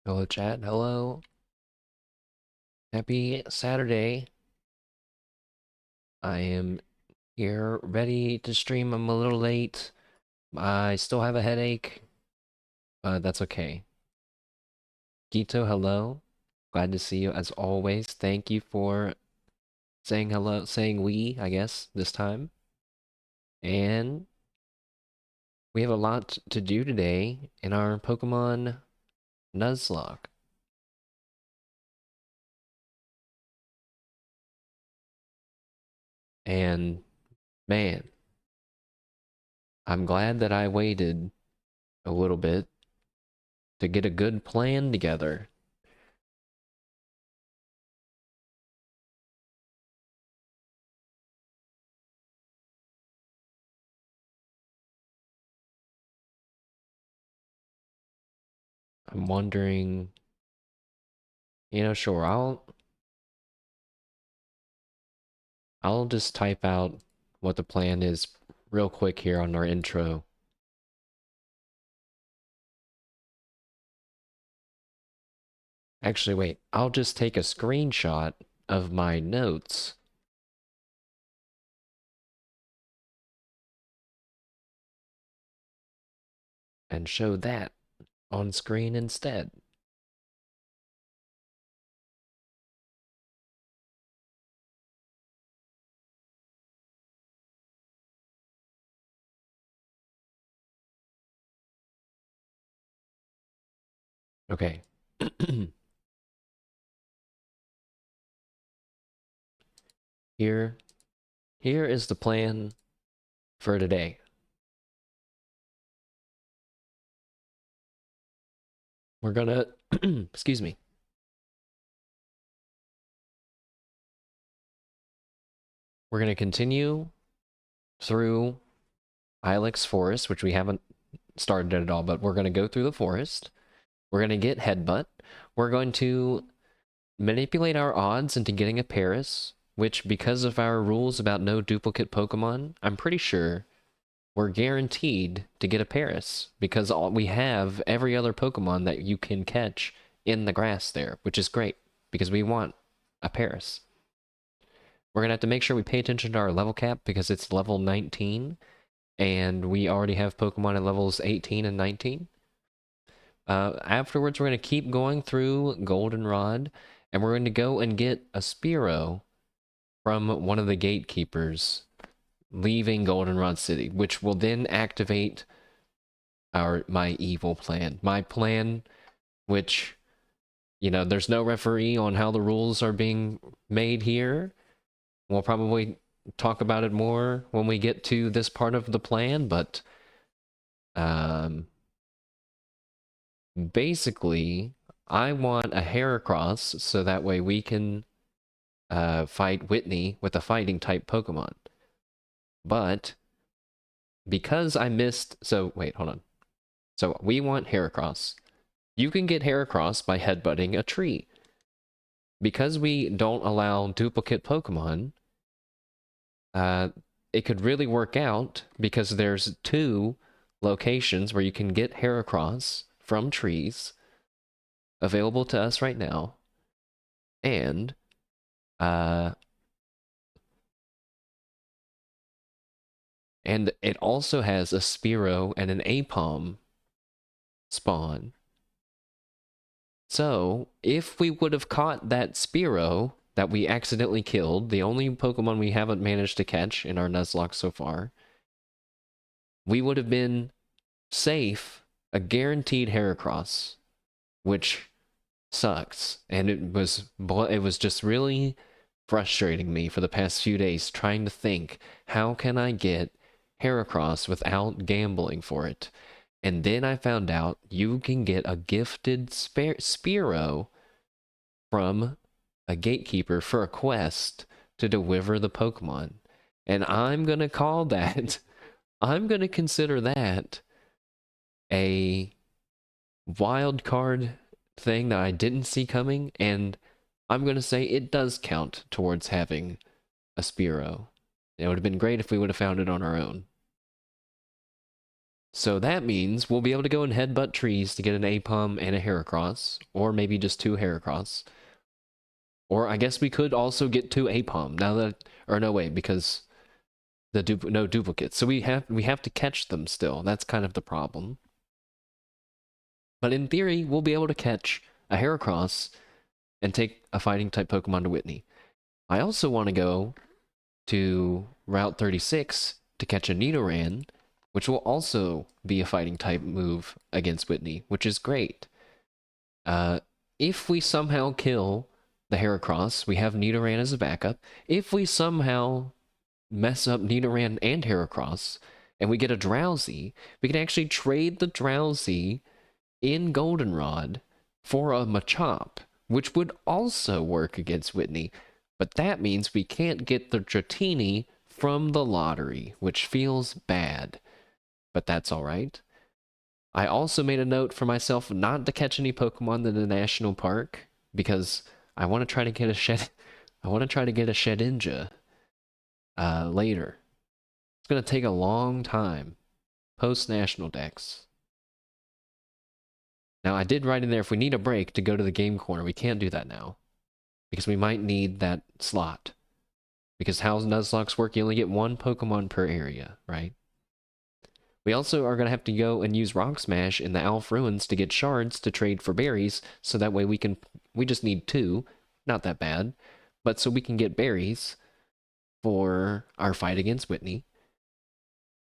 Hello, chat. Hello. Happy Saturday. I am here ready to stream. I'm a little late. I still have a headache. That's okay. Gito, hello. Glad to see you as always. Thank you for saying hello, saying we, I guess, this time. And we have a lot to do today in our Pokemon Nuzlocke. And man, I'm glad that I waited a little bit to get a good plan together. I'm wondering, sure, I'll just type out what the plan is real quick here on our intro. Actually, wait, I'll just take a screenshot of my notes and show that on screen instead. Okay. Here, here is the plan for today. We're gonna, excuse me. We're gonna continue through Ilex Forest, which we haven't started at all, but we're gonna go through the forest. We're gonna get Headbutt. We're going to manipulate our odds into getting a Paras, which, because of our rules about no duplicate Pokemon, I'm pretty sure we're guaranteed to get a Paras because we have every other Pokemon that you can catch in the grass there, which is great because we want a Paras. We're going to have to make sure we pay attention to our level cap because it's level 19 and we already have Pokemon at levels 18 and 19. Afterwards, we're going to keep going through Goldenrod and we're going to go and get a Spearow from one of the gatekeepers leaving Goldenrod City, which will then activate my evil plan. My plan, which, there's no referee on how the rules are being made here. We'll probably talk about it more when we get to this part of the plan, but basically, I want a Heracross so that way we can fight Whitney with a fighting type Pokemon. But because I missed, so wait, hold on. So we want Heracross. You can get Heracross by headbutting a tree. Because we don't allow duplicate Pokemon, it could really work out because there's 2 locations where you can get Heracross from trees available to us right now. And it also has a Spearow and an Apom spawn. So, if we would have caught that Spearow that we accidentally killed, the only Pokemon we haven't managed to catch in our Nuzlocke so far, we would have been safe, a guaranteed Heracross, which sucks. And it was just really frustrating me for the past few days trying to think, how can I get Heracross without gambling for it? And then I found out you can get a gifted Spearow from a gatekeeper for a quest to deliver the Pokemon. And I'm going to call that, I'm going to consider that a wild card thing that I didn't see coming. And I'm going to say it does count towards having a Spearow. It would have been great if we would have found it on our own. So that means we'll be able to go and headbutt trees to get an Apom and a Heracross, or maybe just 2 Heracross. Or I guess we could also get 2 Apom now that, or no wait, because no duplicates. So we have to catch them still. That's kind of the problem. But in theory, we'll be able to catch a Heracross and take a fighting type Pokemon to Whitney. I also want to go to Route 36 to catch a Nidoran, which will also be a fighting type move against Whitney, which is great. If we somehow kill the Heracross, we have Nidoran as a backup. If we somehow mess up Nidoran and Heracross, and we get a Drowzee, we can actually trade the Drowzee in Goldenrod for a Machop, which would also work against Whitney. But that means we can't get the Dratini from the lottery, which feels bad. But that's alright. I also made a note for myself not to catch any Pokemon in the national park, because I want to try to get a Shedinja later. It's going to take a long time. Post-national decks. Now, I did write in there, if we need a break to go to the game corner, we can't do that now. Because we might need that slot. Because how Nuzlocke's work, you only get 1 Pokemon per area, right? We also are going to have to go and use Rock Smash in the Alph Ruins to get shards to trade for berries, so that way we just need 2, not that bad, but so we can get berries for our fight against Whitney.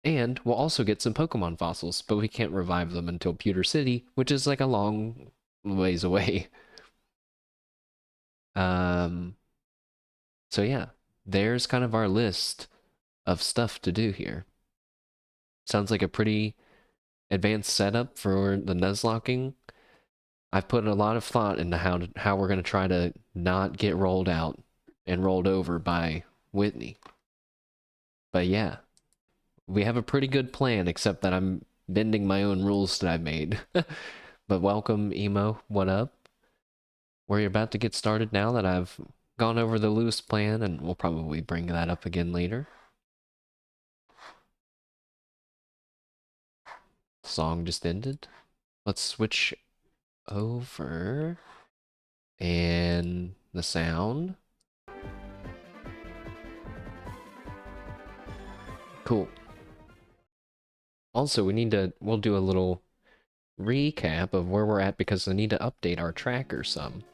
And we'll also get some Pokemon fossils, but we can't revive them until Pewter City, which is like a long ways away. So yeah, there's kind of our list of stuff to do here. Sounds like a pretty advanced setup for the Nuzlocking. I've put a lot of thought into how we're going to try to not get rolled out and rolled over by Whitney. But yeah, we have a pretty good plan, except that I'm bending my own rules that I've made. But welcome, Emo. What up? We're about to get started now that I've gone over the loose plan, and we'll probably bring that up again later. Song just ended. Let's switch over. And the sound. Cool. Also, we'll do a little recap of where we're at because I need to update our tracker some.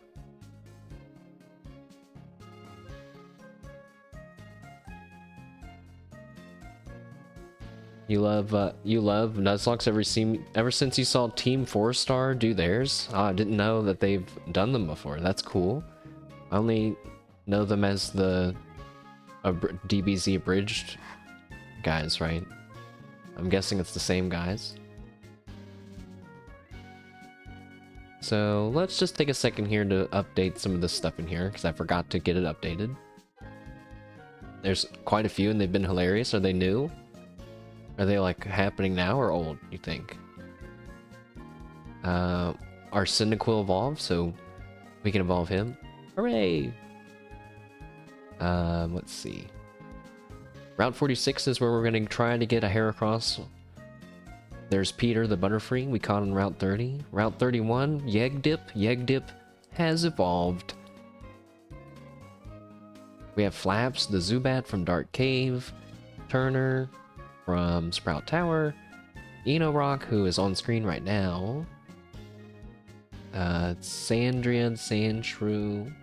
You love Nuzlocke ever since you saw Team 4-Star do theirs? I didn't know that they've done them before. That's cool. I only know them as the DBZ abridged guys, right? I'm guessing it's the same guys. So let's just take a second here to update some of this stuff in here, because I forgot to get it updated. There's quite a few and they've been hilarious. Are they new? Are they like happening now or old, you think? Our Cyndaquil evolved, so we can evolve him. Hooray! Let's see. Route 46 is where we're going to try to get a Heracross. There's Peter the Butterfree, we caught on Route 30. Route 31, Yegdip has evolved. We have Flaps, the Zubat from Dark Cave. Turner from Sprout Tower. Enorock, who is on screen right now. Sandrian, Sandshrew.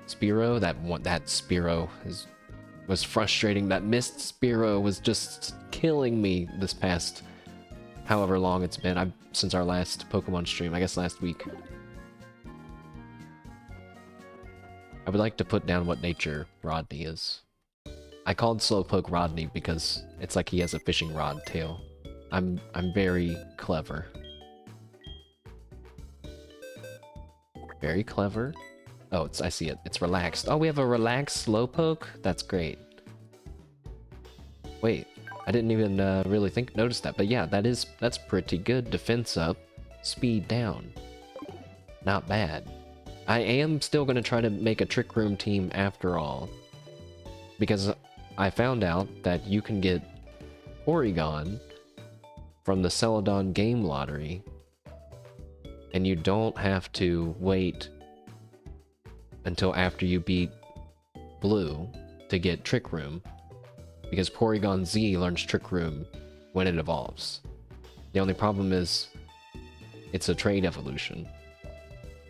Spearow, that Spearow was frustrating. That missed Spearow was just killing me this past however long it's been. Since our last Pokemon stream, I guess last week. I would like to put down what nature Rodney is. I called Slowpoke Rodney because it's like he has a fishing rod tail. I'm very clever. Very clever. Oh, I see it. It's relaxed. Oh, we have a relaxed Slowpoke? That's great. Wait, I didn't even really notice that. But yeah, that's pretty good. Defense up, speed down. Not bad. I am still going to try to make a Trick Room team after all. Because I found out that you can get Porygon from the Celadon game lottery, and you don't have to wait until after you beat Blue to get Trick Room, because Porygon Z learns Trick Room when it evolves. The only problem is it's a trade evolution.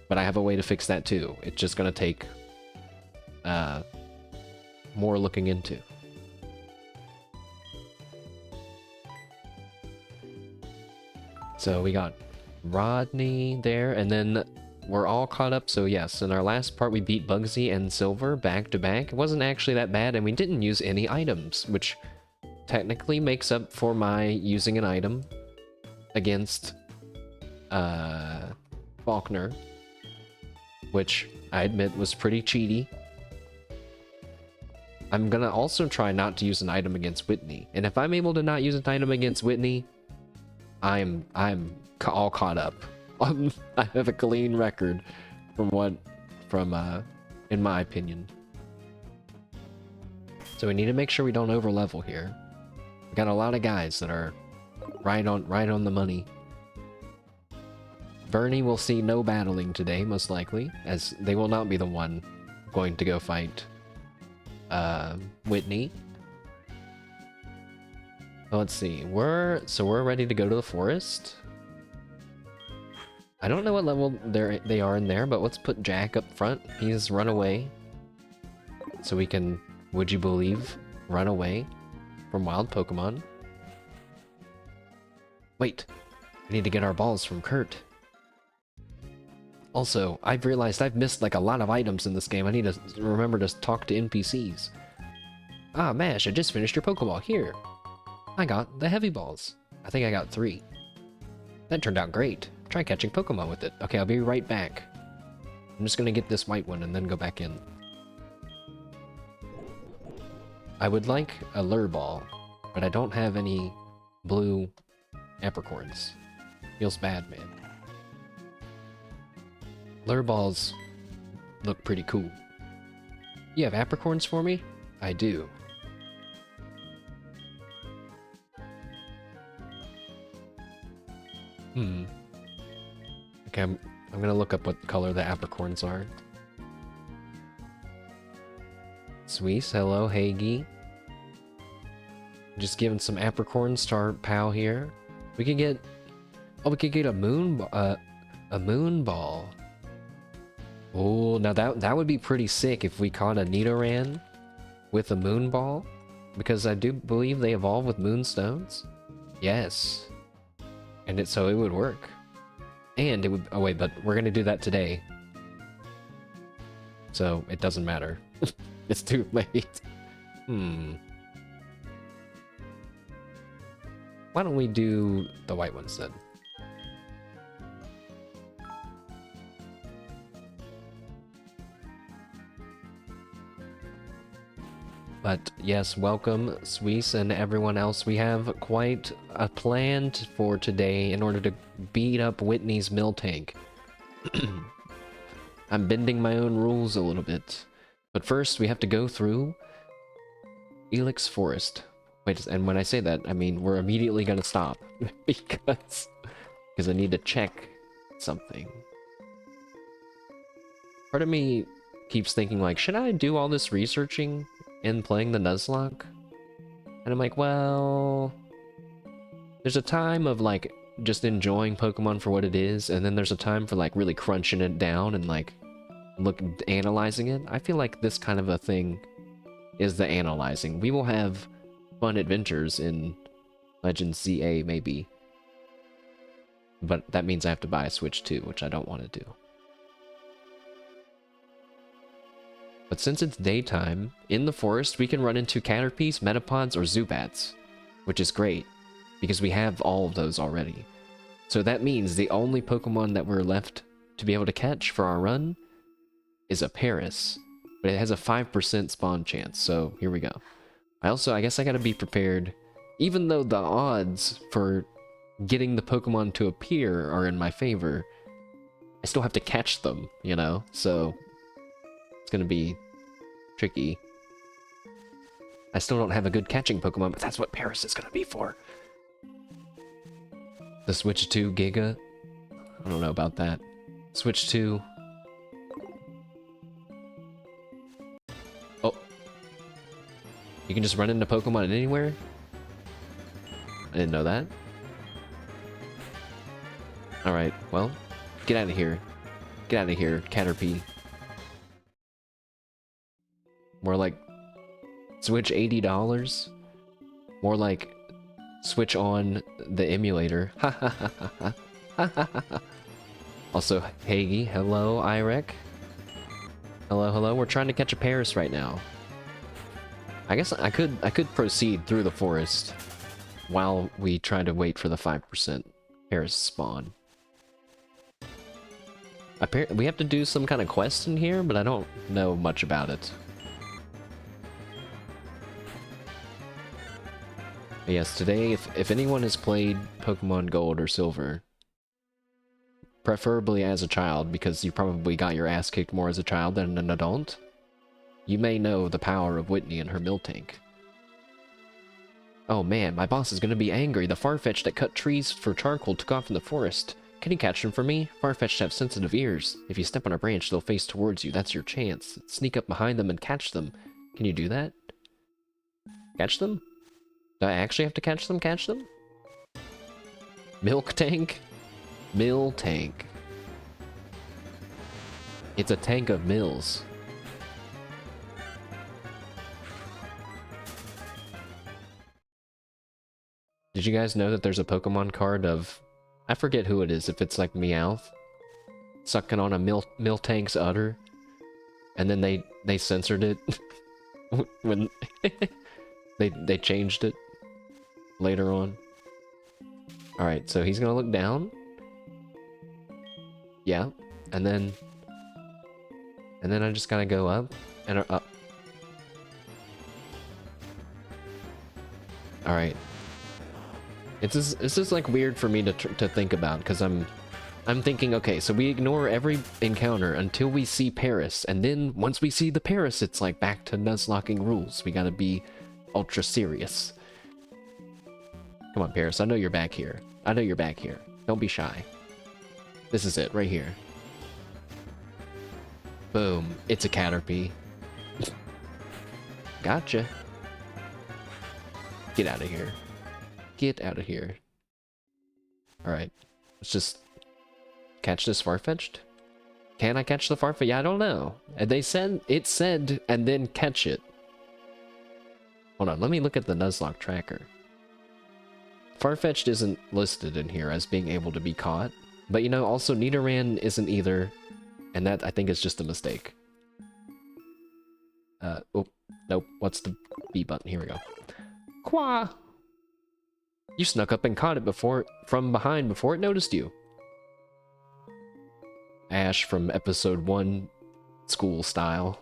But I have a way to fix that too. It's just gonna take more looking into. So we got Rodney there, and then we're all caught up. So yes, in our last part we beat Bugsy and Silver back to back. It wasn't actually that bad, and we didn't use any items, which technically makes up for my using an item against Faulkner, which I admit was pretty cheaty. I'm gonna also try not to use an item against Whitney, and if I'm able to not use an item against Whitney, I'm all caught up. I have a clean record from in my opinion. So we need to make sure we don't over level here. We got a lot of guys that are right on the money. Bernie will see no battling today, most likely, as they will not be the one going to go fight Whitney. Let's see. We're ready to go to the forest. I don't know what level they are in there, but let's put Jack up front. He's run away, so we can, would you believe, run away from wild Pokemon. Wait, we need to get our balls from Kurt. Also, I've realized I've missed like a lot of items in this game. I need to remember to talk to NPCs. Ah, Mash, I just finished your Pokeball. Here. I got the heavy balls. I think I got 3. That turned out great. Try catching Pokemon with it. Okay, I'll be right back. I'm just gonna get this white one and then go back in. I would like a lure ball, but I don't have any blue apricorns. Feels bad, man. Lure balls look pretty cool. You have apricorns for me? I do. Okay, I'm gonna look up what color the apricorns are. Sweet, hello, Hagee. Just giving some apricorns to our pal here. We can get, oh, we could get a moon ball. Oh, now that would be pretty sick if we caught a Nidoran with a moon ball, because I do believe they evolve with moonstones. Yes, and so it would work. And it would, oh wait, but we're gonna do that today, so it doesn't matter. It's too late. Why don't we do the white ones then? But yes, welcome, Swees, and everyone else. We have quite a plan for today in order to beat up Whitney's Miltank. I'm bending my own rules a little bit. But first, we have to go through Ilex Forest. Wait, and when I say that, I mean we're immediately gonna stop. because I need to check something. Part of me keeps thinking, like, should I do all this researching in playing the Nuzlocke? And I'm like, well, there's a time of like just enjoying Pokemon for what it is, and then there's a time for like really crunching it down and like analyzing it. I feel like this kind of a thing is the analyzing. We will have fun adventures in Legends ZA maybe, but that means I have to buy a Switch too, which I don't want to do. But since it's daytime, in the forest we can run into Caterpies, Metapods, or Zubats, which is great, because we have all of those already. So that means the only Pokemon that we're left to be able to catch for our run is a Paras, but it has a 5% spawn chance, so here we go. I guess I gotta be prepared, even though the odds for getting the Pokemon to appear are in my favor, I still have to catch them, you know? So it's gonna be tricky. I still don't have a good catching Pokemon, but that's what Paras is gonna be for. The Switch 2 Giga? I don't know about that. Switch 2. Oh. You can just run into Pokemon anywhere? I didn't know that. Alright, well, get out of here. Get out of here, Caterpie. More like Switch $80? More like switch on the emulator. Ha ha ha ha ha. Ha ha ha ha. Also, Haggy, hello, Irek. Hello, hello. We're trying to catch a Paras right now. I guess I could proceed through the forest while we try to wait for the 5% Paras spawn. Apparently, we have to do some kind of quest in here, but I don't know much about it. But yes, today, if anyone has played Pokemon Gold or Silver, preferably as a child, because you probably got your ass kicked more as a child than an adult, you may know the power of Whitney and her Miltank. Oh man, my boss is gonna be angry. The Farfetch'd that cut trees for charcoal took off in the forest. Can you catch them for me? Farfetch'd have sensitive ears. If you step on a branch, they'll face towards you. That's your chance. Sneak up behind them and catch them. Can you do that? Catch them? Do I actually have to catch them? Catch them? Milk tank? Miltank. It's a tank of mills. Did you guys know that there's a Pokemon card of... I forget who it is, if it's like Meowth. Sucking on a Miltank's udder. And then they censored it. When... they changed it. Later on. Alright, so he's gonna look down. Yeah. And then I just gotta go up. And up. Alright. It's just like weird for me to think about, because I'm thinking, okay, so we ignore every encounter until we see Paras, and then once we see the Paras, it's like back to Nuzlocking Rules. We gotta be ultra serious. Come on, Paras, I know you're back here. I know you're back here. Don't be shy. This is it, right here. Boom. It's a Caterpie. Gotcha. Get out of here. Get out of here. Alright. Let's just catch this Farfetch'd. Can I catch the Farfetch'd? Yeah, I don't know. And they said, it said, and then catch it. Hold on, let me look at the Nuzlocke tracker. Farfetch'd isn't listed in here as being able to be caught. But you know, also Nidoran isn't either. And that, I think, is just a mistake. Oh, nope. What's the B button? Here we go. Qua! You snuck up and caught it from behind before it noticed you. Ash from episode 1, school style.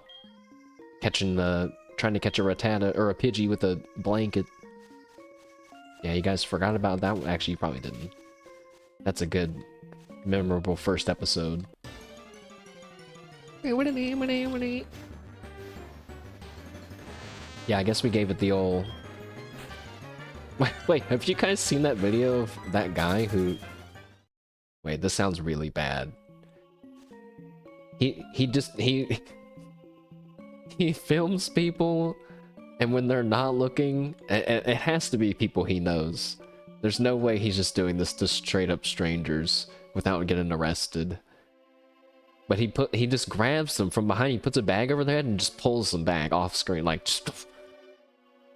Trying to catch a Rattata, or a Pidgey with a blanket. Yeah, you guys forgot about that one? Actually, you probably didn't. That's a good, memorable first episode. Yeah, I guess we gave it the old... Wait, have you guys seen that video of that guy who... Wait, this sounds really bad. He films people, and when they're not looking, it has to be people he knows. There's no way he's just doing this to straight up strangers without getting arrested. But he just grabs them from behind, he puts a bag over their head and just pulls them back off screen, like just,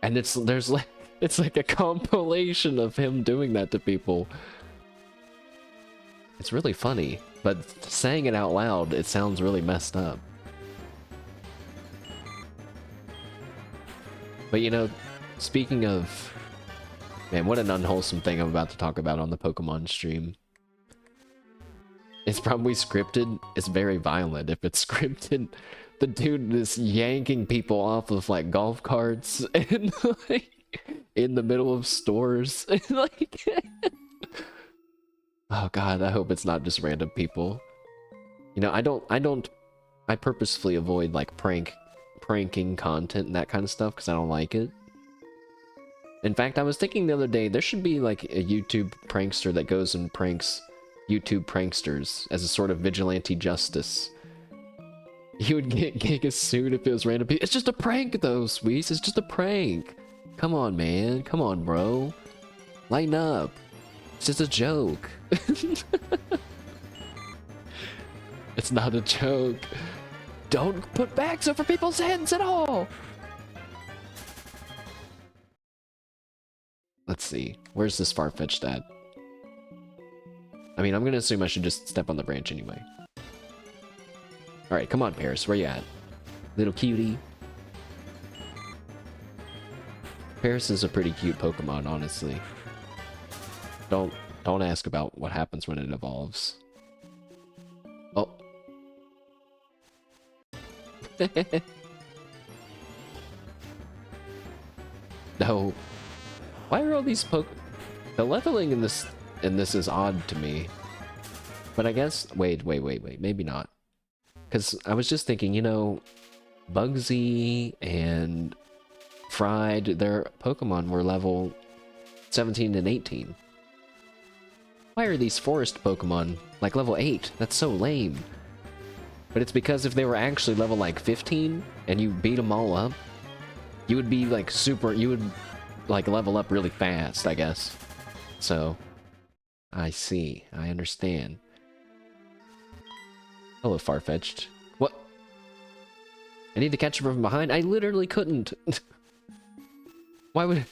and it's like a compilation of him doing that to people. It's really funny, but saying it out loud, it sounds really messed up. But you know, speaking of... Man, what an unwholesome thing I'm about to talk about on the Pokemon stream. It's probably scripted. It's very violent if it's scripted. The dude is yanking people off of, like, golf carts and, like, in the middle of stores. Like... Oh god, I hope it's not just random people. You know, I purposefully avoid, like, pranking content and that kind of stuff, because I don't like it. In fact, I was thinking the other day, there should be like a YouTube prankster that goes and pranks YouTube pranksters as a sort of vigilante justice. He would get a suit if it was random people. It's just a prank though, Sweets. It's just a prank. Come on, man. Come on, bro. Lighten up. It's just a joke. It's not a joke. Don't put bags over people's heads at all. Let's see. Where's this Farfetch'd at? I mean, I'm gonna assume I should just step on the branch anyway. Alright, come on, Paras. Where you at? Little cutie. Paras is a pretty cute Pokemon, honestly. Don't ask about what happens when it evolves. Oh. No. Why are all these the leveling in this is odd to me. But I guess wait, maybe not. Cuz I was just thinking, you know, Bugsy and Fried, their Pokemon were level 17 and 18. Why are these forest Pokemon like level 8? That's so lame. But it's because if they were actually level like 15 and you beat them all up, you would be like you would like level up really fast, I guess. So, I see. I understand. Hello, Farfetch'd. What? I need to catch him from behind? I literally couldn't. Why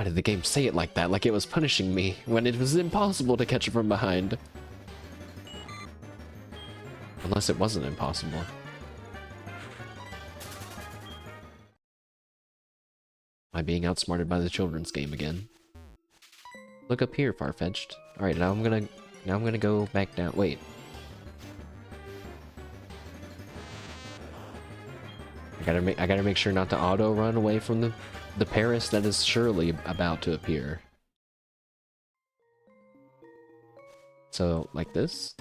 did the game say it like that? Like it was punishing me when it was impossible to catch him from behind. Unless it wasn't impossible. Am I being outsmarted by the children's game again? Look up here, Farfetch'd. Alright, now I'm gonna go back down. Wait. I gotta make sure not to auto run away from the Paras that is surely about to appear. So, like this?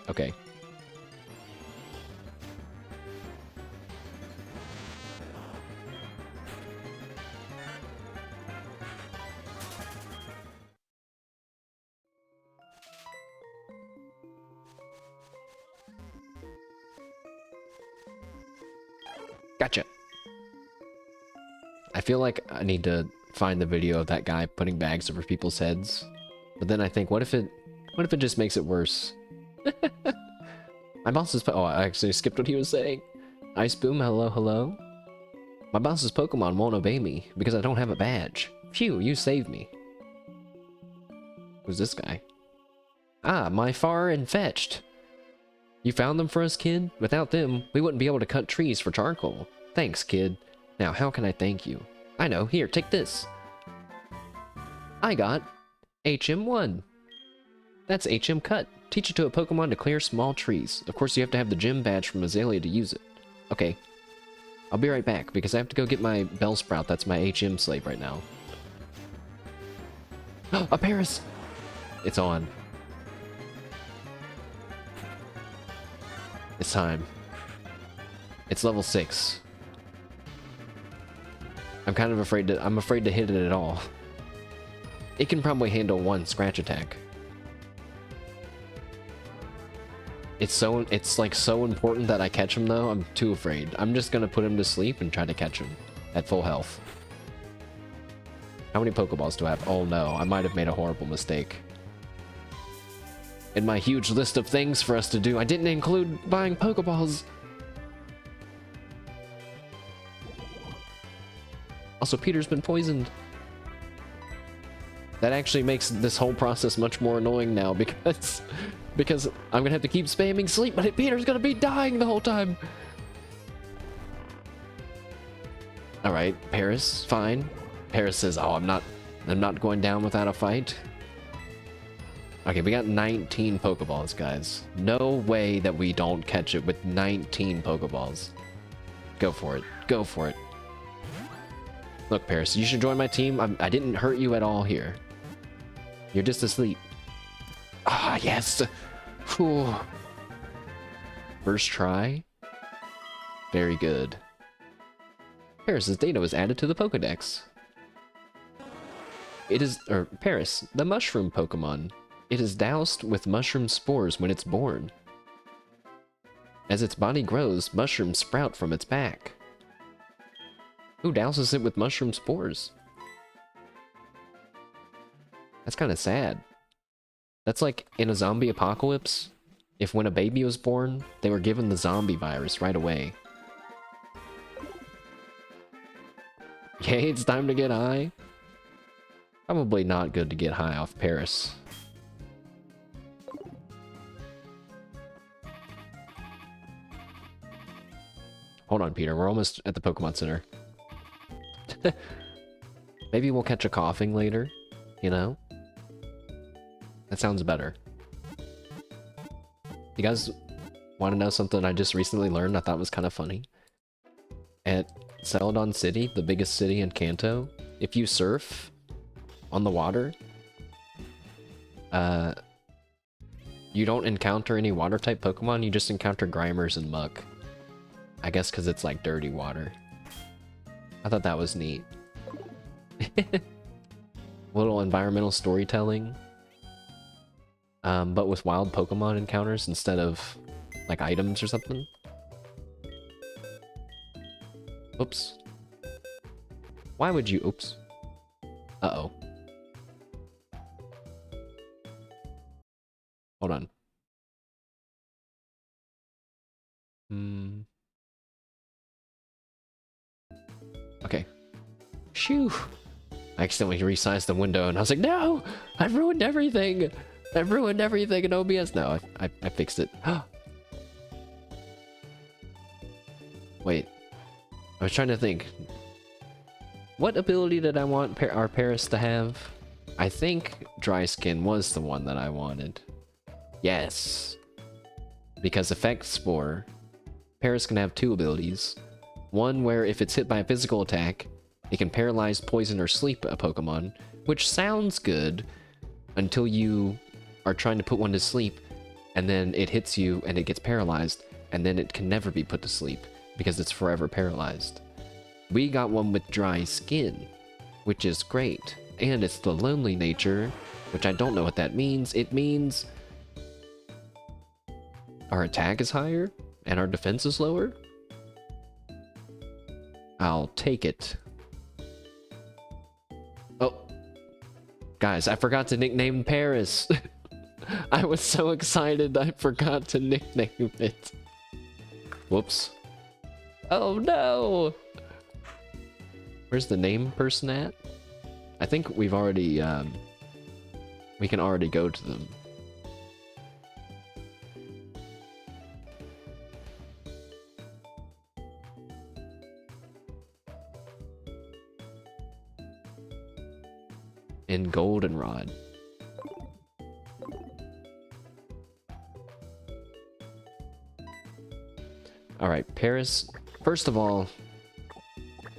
Okay. Gotcha. I feel like I need to find the video of that guy putting bags over people's heads. But then I think, what if it just makes it worse? My boss's oh, I actually skipped what he was saying. Ice Boom, hello, hello. My boss's Pokemon won't obey me because I don't have a badge. Phew, you saved me. Who's this guy? Ah, my far and fetched. You found them for us, kid? Without them, we wouldn't be able to cut trees for charcoal. Thanks, kid. Now, how can I thank you? I know, here, take this. I got HM1. That's HM Cut. Teach it to a Pokemon to clear small trees. Of course, you have to have the gym badge from Azalea to use it. Okay. I'll be right back, because I have to go get my Bellsprout. That's my HM slave right now. A Paras! It's on. It's time. It's level 6. I'm afraid to hit it at all. It can probably handle one scratch attack. It's like so important that I catch him though. I'm too afraid. I'm just gonna put him to sleep and try to catch him at full health. How many Pokeballs do I have? Oh no, I might have made a horrible mistake. In my huge list of things for us to do, I didn't include buying Pokeballs. Also, Peter's been poisoned. That actually makes this whole process much more annoying now because I'm gonna have to keep spamming sleep, but Peter's gonna be dying the whole time. All right, Paras, fine. Paras says, "Oh, I'm not going down without a fight." Okay, we got 19 Pokeballs, guys. No way that we don't catch it with 19 Pokeballs. Go for it. Go for it. Look, Paras, you should join my team. I didn't hurt you at all here. You're just asleep. Ah, yes. Whew. First try. Very good. Paras' data was added to the Pokedex. It is, or Paras, the mushroom Pokemon. It is doused with mushroom spores when it's born. As its body grows, mushrooms sprout from its back. Who douses it with mushroom spores? That's kind of sad. That's like in a zombie apocalypse, if when a baby was born, they were given the zombie virus right away. Yay, it's time to get high. Probably not good to get high off Paras. Hold on, Peter. We're almost at the Pokemon Center. Maybe we'll catch a coughing later, you know? That sounds better. You guys want to know something I just recently learned I thought was kind of funny? At Celadon City, the biggest city in Kanto, if you surf on the water, you don't encounter any water-type Pokemon, you just encounter Grimers and Muck. I guess because it's like dirty water. I thought that was neat. Little environmental storytelling. But with wild Pokemon encounters instead of like items or something. Oops. Why would you? Oops. Uh-oh. Hold on. Okay. Shoo! I accidentally resized the window and I was like, no! I've ruined everything! I've ruined everything in OBS. No, I fixed it. Wait. I was trying to think. What ability did I want our Paras to have? I think Dry Skin was the one that I wanted. Yes. Because Effect Spore, Paras can have two abilities. One where if it's hit by a physical attack, it can paralyze, poison, or sleep a Pokemon, which sounds good until you are trying to put one to sleep, and then it hits you and it gets paralyzed, and then it can never be put to sleep because it's forever paralyzed. We got one with Dry Skin, which is great, and it's the lonely nature, which I don't know what that means. It means our attack is higher and our defense is lower. I'll take it. Oh, guys, I forgot to nickname Paras. I was so excited I forgot to nickname it. Whoops. Oh no! Where's the name person at? I think we've already, we can already go to them. In Goldenrod. Alright, Paras. First of all,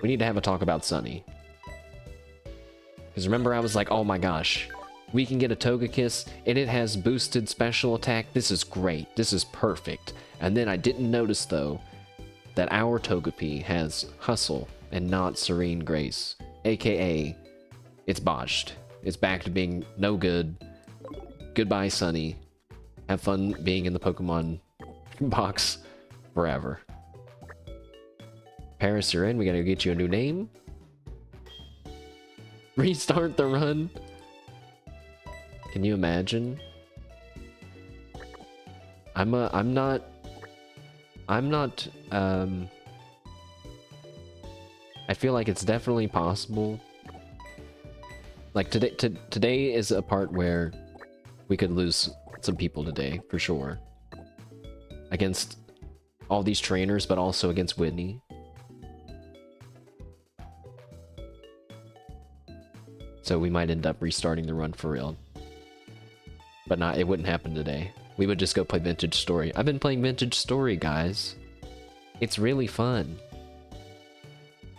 we need to have a talk about Sunny. Because remember I was like, oh my gosh, we can get a Togekiss and it has boosted special attack. This is great. This is perfect. And then I didn't notice though that our Togepi has Hustle and not Serene Grace. AKA, it's botched. It's back to being no good. Goodbye, Sunny. Have fun being in the Pokemon box forever. Paras, you're in. We gotta get you a new name. Restart the run. Can you imagine? I'm not, I feel like it's definitely possible. Like today is a part where we could lose some people today, for sure. Against all these trainers, but also against Whitney. So we might end up restarting the run for real. But it wouldn't happen today. We would just go play Vintage Story. I've been playing Vintage Story, guys. It's really fun.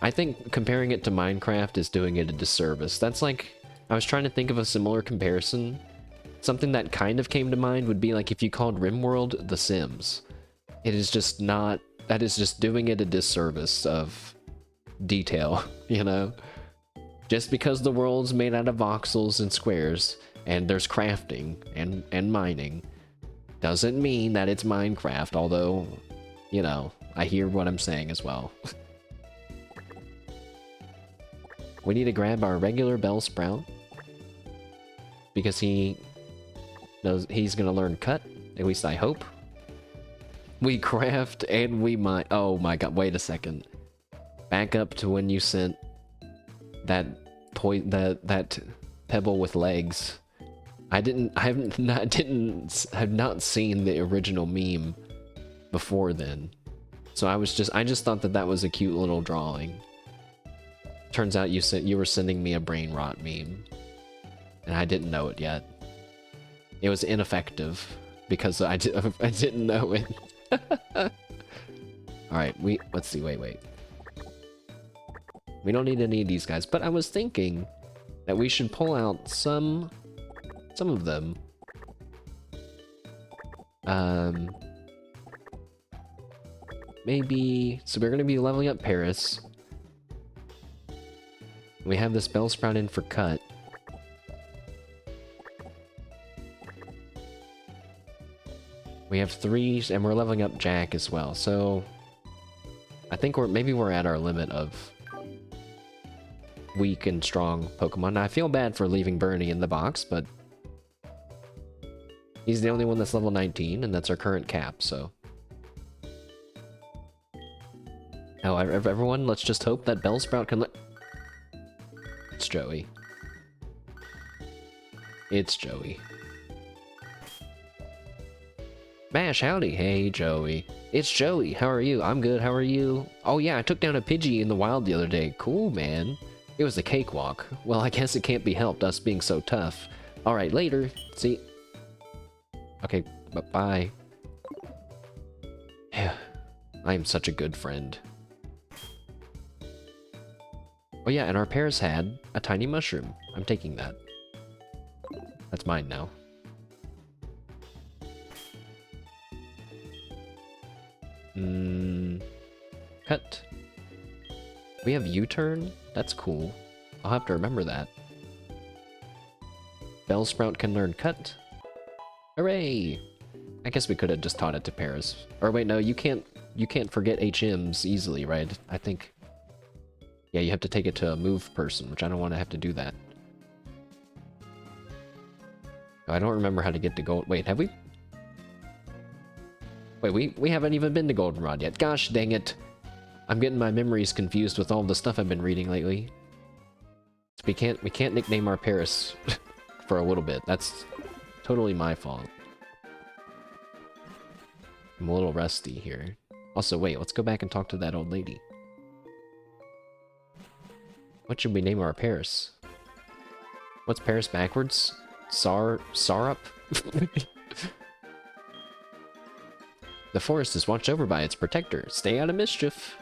I think comparing it to Minecraft is doing it a disservice. That's like, I was trying to think of a similar comparison. Something that kind of came to mind would be like if you called RimWorld The Sims. It is just not, that is just doing it a disservice of detail, you know? Just because the world's made out of voxels and squares, and there's crafting and mining, doesn't mean that it's Minecraft, although, you know, I hear what I'm saying as well. We need to grab our regular Bellsprout, because he knows he's gonna learn Cut, at least I hope. We craft and we mine. Oh my god, wait a second. Back up to when you sent that that pebble with legs. I have not seen the original meme before then. So I just thought that was a cute little drawing. Turns out you were sending me a brain rot meme, and I didn't know it yet. It was ineffective because I didn't know it. All right, let's see. Wait. We don't need any of these guys, but I was thinking that we should pull out some of them. Maybe, so we're gonna be leveling up Paras. We have this Bellsprout in for Cut. We have 3, and we're leveling up Jack as well, so I think maybe we're at our limit of weak and strong Pokemon. Now, I feel bad for leaving Bernie in the box, but he's the only one that's level 19, and that's our current cap, so. Oh, everyone, let's just hope that Bellsprout can It's Joey. It's Joey. Bash, howdy. Hey, Joey. It's Joey. How are you? I'm good. How are you? Oh, yeah, I took down a Pidgey in the wild the other day. Cool, man. It was a cakewalk. Well, I guess it can't be helped, us being so tough. Alright, later. See. Okay, bye. Yeah, I am such a good friend. Oh yeah, and our Paras had a tiny mushroom. I'm taking that. That's mine now. Cut. We have U-turn? That's cool. I'll have to remember that. Bellsprout can learn Cut. Hooray! I guess we could have just taught it to Paras. Or wait, no, you can't forget HMs easily, right? I think. Yeah, you have to take it to a move person, which I don't want to have to do that. Oh, I don't remember how to get to gold. Wait, have we? Wait, we haven't even been to Goldenrod yet. Gosh dang it. I'm getting my memories confused with all the stuff I've been reading lately. So we can't nickname our Paras for a little bit. That's totally my fault. I'm a little rusty here. Also, wait, let's go back and talk to that old lady. What should we name our Paras? What's Paras backwards? Sarup? The forest is watched over by its protector. Stay out of mischief.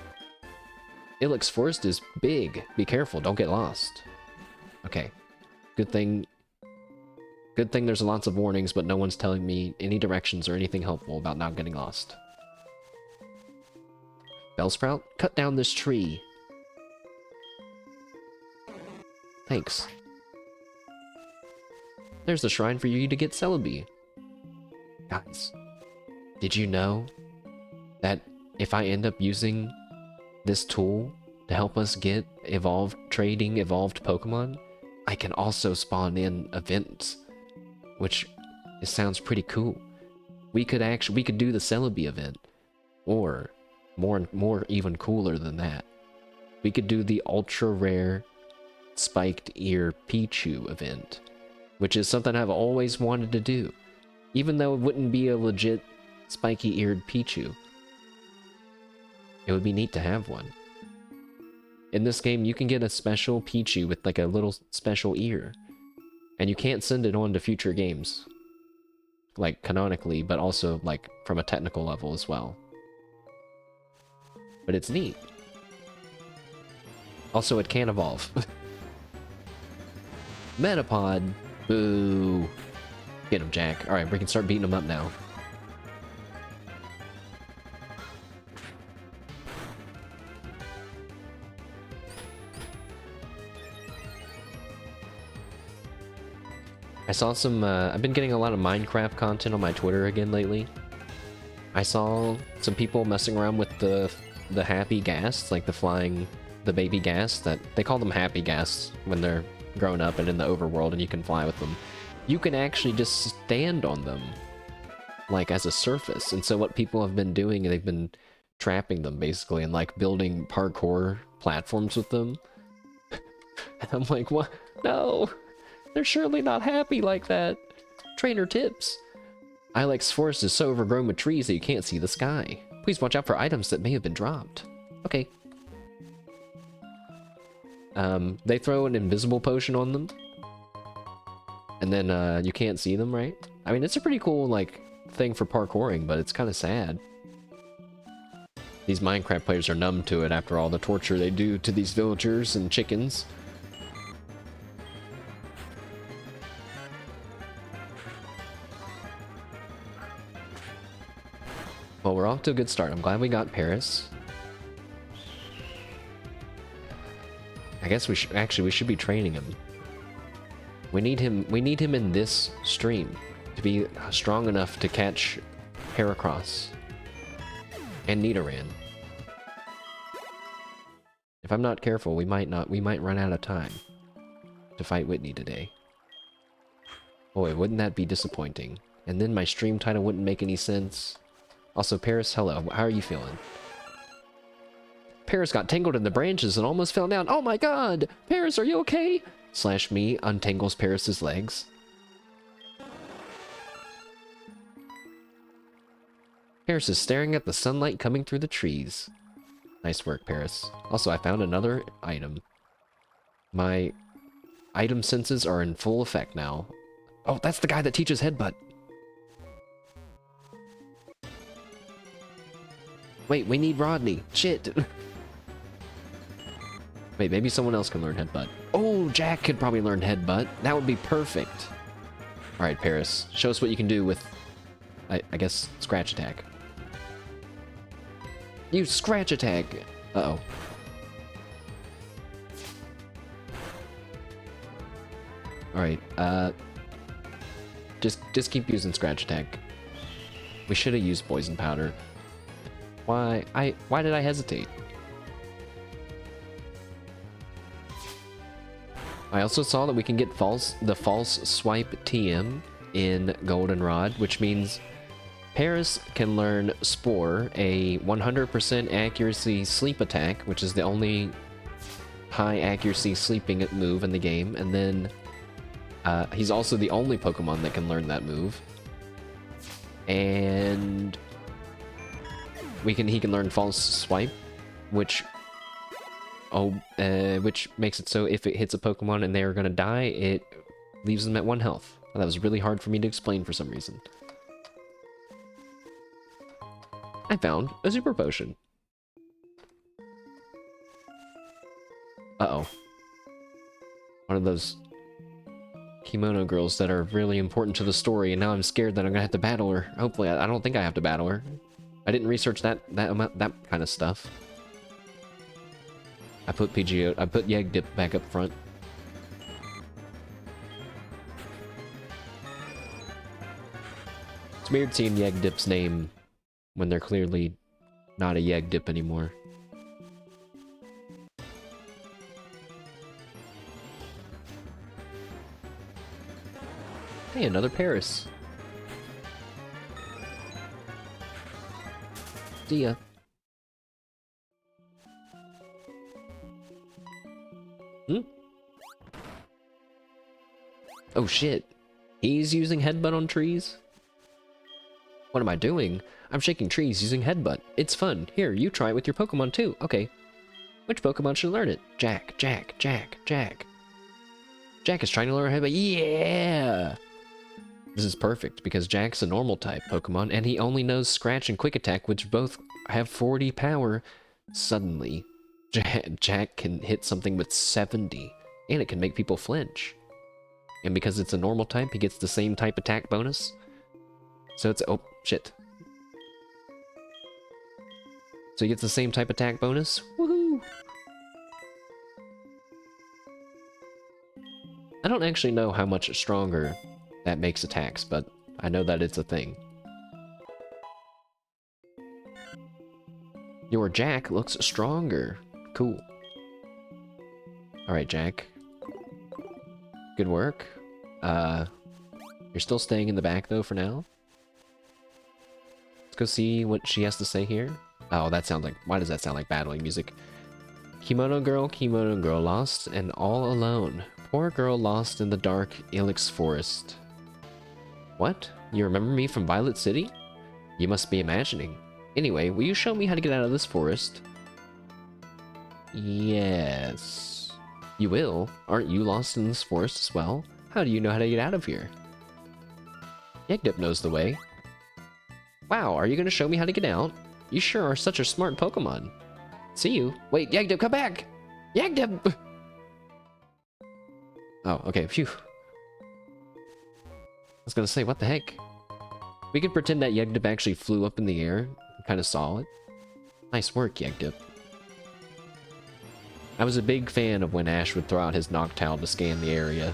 Ilex Forest is big. Be careful, don't get lost. Okay. Good thing there's lots of warnings, but no one's telling me any directions or anything helpful about not getting lost. Bellsprout, cut down this tree. Thanks. There's a shrine for you to get Celebi. Guys, did you know that if I end up using this tool to help us get trading evolved Pokemon, I can also spawn in events, which sounds pretty cool. We could do the Celebi event, or more even cooler than that, we could do the ultra rare spiked ear Pichu event, which is something I've always wanted to do, even though it wouldn't be a legit spiky eared Pichu. It would be neat to have one. In this game, you can get a special Pichu with like a little special ear, and you can't send it on to future games, like canonically, but also like from a technical level as well. But it's neat. Also, it can evolve. Metapod. Boo. Get him, Jack. Alright, we can start beating him up now. I saw some, I've been getting a lot of Minecraft content on my Twitter again lately. I saw some people messing around with the happy ghast, like the baby ghast, that they call them happy ghasts when they're grown up and in the overworld and you can fly with them. You can actually just stand on them, like as a surface. And so what people have been doing, they've been trapping them basically and like building parkour platforms with them. And I'm like, what? No, they're surely not happy like that. Trainer tips. Ilex Forest is so overgrown with trees that you can't see the sky. Please watch out for items that may have been dropped. Okay. They throw an invisible potion on them. And then, you can't see them, right? I mean, it's a pretty cool, like, thing for parkouring, but it's kind of sad. These Minecraft players are numb to it after all the torture they do to these villagers and chickens. Well, we're off to a good start. I'm glad we got Paras. I guess we should be training him. We need him in this stream to be strong enough to catch Heracross and Nidoran. If I'm not careful, we might run out of time to fight Whitney today. Boy, wouldn't that be disappointing? And then my stream title wouldn't make any sense. Also, Paras, hello. How are you feeling? Paras got tangled in the branches and almost fell down. Oh my god! Paras, are you okay? Slash me untangles Paras's legs. Paras is staring at the sunlight coming through the trees. Nice work, Paras. Also, I found another item. My item senses are in full effect now. Oh, that's the guy that teaches Headbutt. Wait, we need Rodney. Shit. Wait, maybe someone else can learn Headbutt. Oh, Jack could probably learn Headbutt. That would be perfect. Alright, Paras. Show us what you can do with, I guess, Scratch Attack. Use Scratch Attack! Uh-oh. Alright, just keep using Scratch Attack. We should have used Poison Powder. Why did I hesitate? I also saw that we can get the false swipe TM in Goldenrod, which means Paras can learn Spore, a 100% accuracy sleep attack, which is the only high accuracy sleeping move in the game, and then he's also the only Pokemon that can learn that move. And he can learn False Swipe, which makes it so if it hits a Pokemon and they are gonna die, it leaves them at 1 health. That was really hard for me to explain for some reason. I found a Super Potion. Uh-oh. One of those kimono girls that are really important to the story, and now I'm scared that I'm gonna have to battle her. Hopefully, I don't think I have to battle her. I didn't research that kind of stuff. I put Yegdip back up front. It's weird seeing Yegdip's name when they're clearly not a Yegdip anymore. Hey, another Paras. See ya. Oh shit. He's using Headbutt on trees? What am I doing? I'm shaking trees using Headbutt. It's fun. Here, you try it with your Pokemon too. Okay. Which Pokemon should learn it? Jack. Jack is trying to learn Headbutt. Yeah! This is perfect, because Jack's a normal type Pokemon, and he only knows Scratch and Quick Attack, which both have 40 power. Suddenly, Jack can hit something with 70, and it can make people flinch. And because it's a normal type, he gets the same type attack bonus. So it's... oh, shit. So he gets the same type attack bonus? Woohoo! I don't actually know how much stronger that makes attacks, but I know that it's a thing. Your Jack looks stronger. Cool. Alright, Jack. Good work. You're still staying in the back, though, for now. Let's go see what she has to say here. Oh, that sounds like... Why does that sound like battling music? Kimono girl lost and all alone. Poor girl lost in the dark Ilex Forest. What? You remember me from Violet City? You must be imagining. Anyway, will you show me how to get out of this forest? Yes. You will? Aren't you lost in this forest as well? How do you know how to get out of here? Yegdip knows the way. Wow, are you going to show me how to get out? You sure are such a smart Pokemon. See you. Wait, Yegdip, come back! Yegdip! Oh, okay, phew. I was gonna say, what the heck? We could pretend that Yegdip actually flew up in the air and kind of saw it. Nice work, Yegdip. I was a big fan of when Ash would throw out his Noctowl to scan the area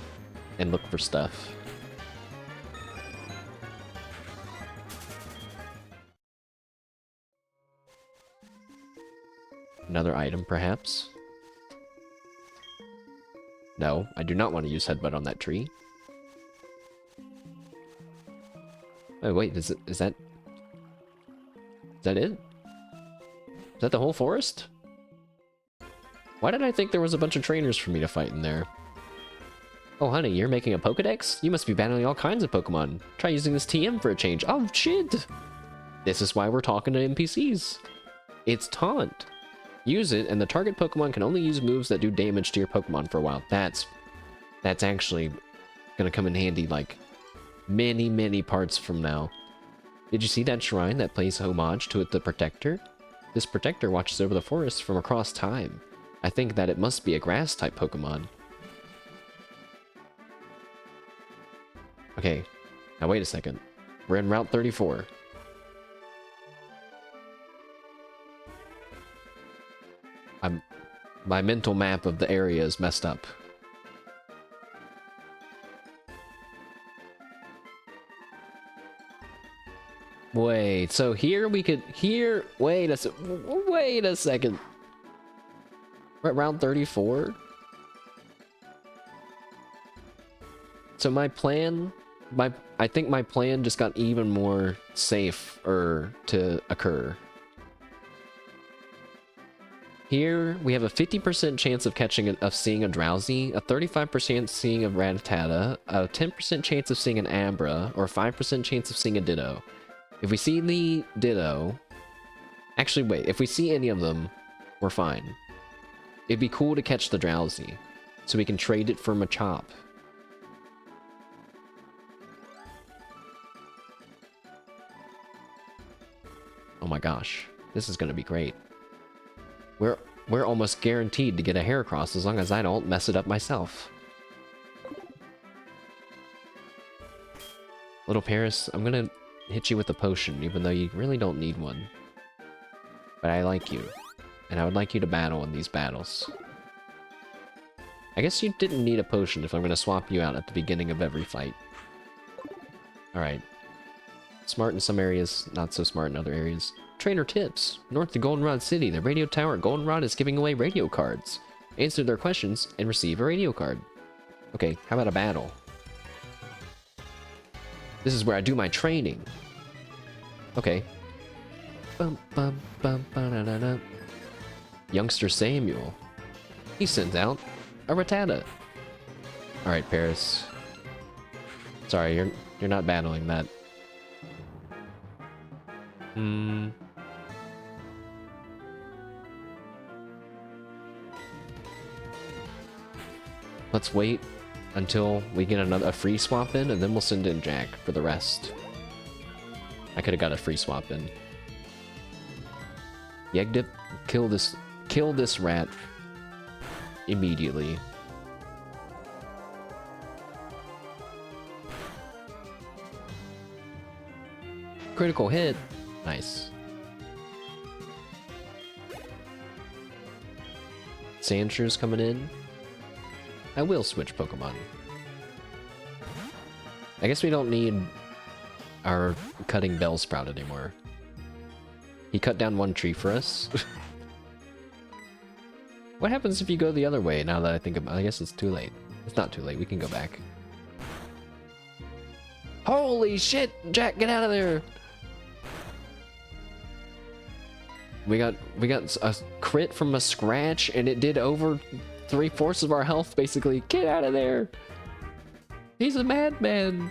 and look for stuff. Another item, perhaps? No, I do not want to use Headbutt on that tree. Oh, wait, is that... Is that it? Is that the whole forest? Why did I think there was a bunch of trainers for me to fight in there? Oh, honey, you're making a Pokedex? You must be battling all kinds of Pokemon. Try using this TM for a change. Oh, shit! This is why we're talking to NPCs. It's Taunt. Use it, and the target Pokemon can only use moves that do damage to your Pokemon for a while. That's actually gonna come in handy, like, many parts from now. Did you see that shrine that pays homage to the Protector? This Protector watches over the forest from across time. I think that it must be a Grass-type Pokemon. Okay, now wait a second. We're in Route 34. My mental map of the area is messed up. Wait, so here we could... Here... Wait a second. We're at round 34? So my plan... I think my plan just got even more safer to occur. Here, we have a 50% chance of seeing a Drowzee, a 35% seeing a Rattata, a 10% chance of seeing an Abra, or a 5% chance of seeing a Ditto. If we see the Ditto... Actually, wait, if we see any of them, we're fine. It'd be cool to catch the Drowzee, so we can trade it for Machop. Oh my gosh, this is gonna be great. We're almost guaranteed to get a Heracross as long as I don't mess it up myself. Little Paras, I'm gonna hit you with a potion, even though you really don't need one. But I like you, and I would like you to battle in these battles. I guess you didn't need a potion if I'm gonna swap you out at the beginning of every fight. Alright. Smart in some areas, not so smart in other areas. Trainer tips. North to Goldenrod City, the radio tower at Goldenrod is giving away radio cards. Answer their questions and receive a radio card. Okay, how about a battle? This is where I do my training. Okay. Bum, bum, bum, ba-da-da-da. Youngster Samuel. He sends out a Rattata. Alright, Paras. Sorry, you're not battling that. Let's wait until we get a free swap in, and then we'll send in Jack for the rest. I could have got a free swap in. Yegdip, kill this rat immediately. Critical hit. Nice. Sandshrews coming in. I will switch Pokemon. I guess we don't need our cutting Bellsprout anymore. He cut down one tree for us. What happens if you go the other way now that I think about it? I guess it's too late. It's not too late, we can go back. Holy shit! Jack, get out of there! We got a crit from a scratch and it did over 3/4 of our health basically. Get out of there! He's a madman!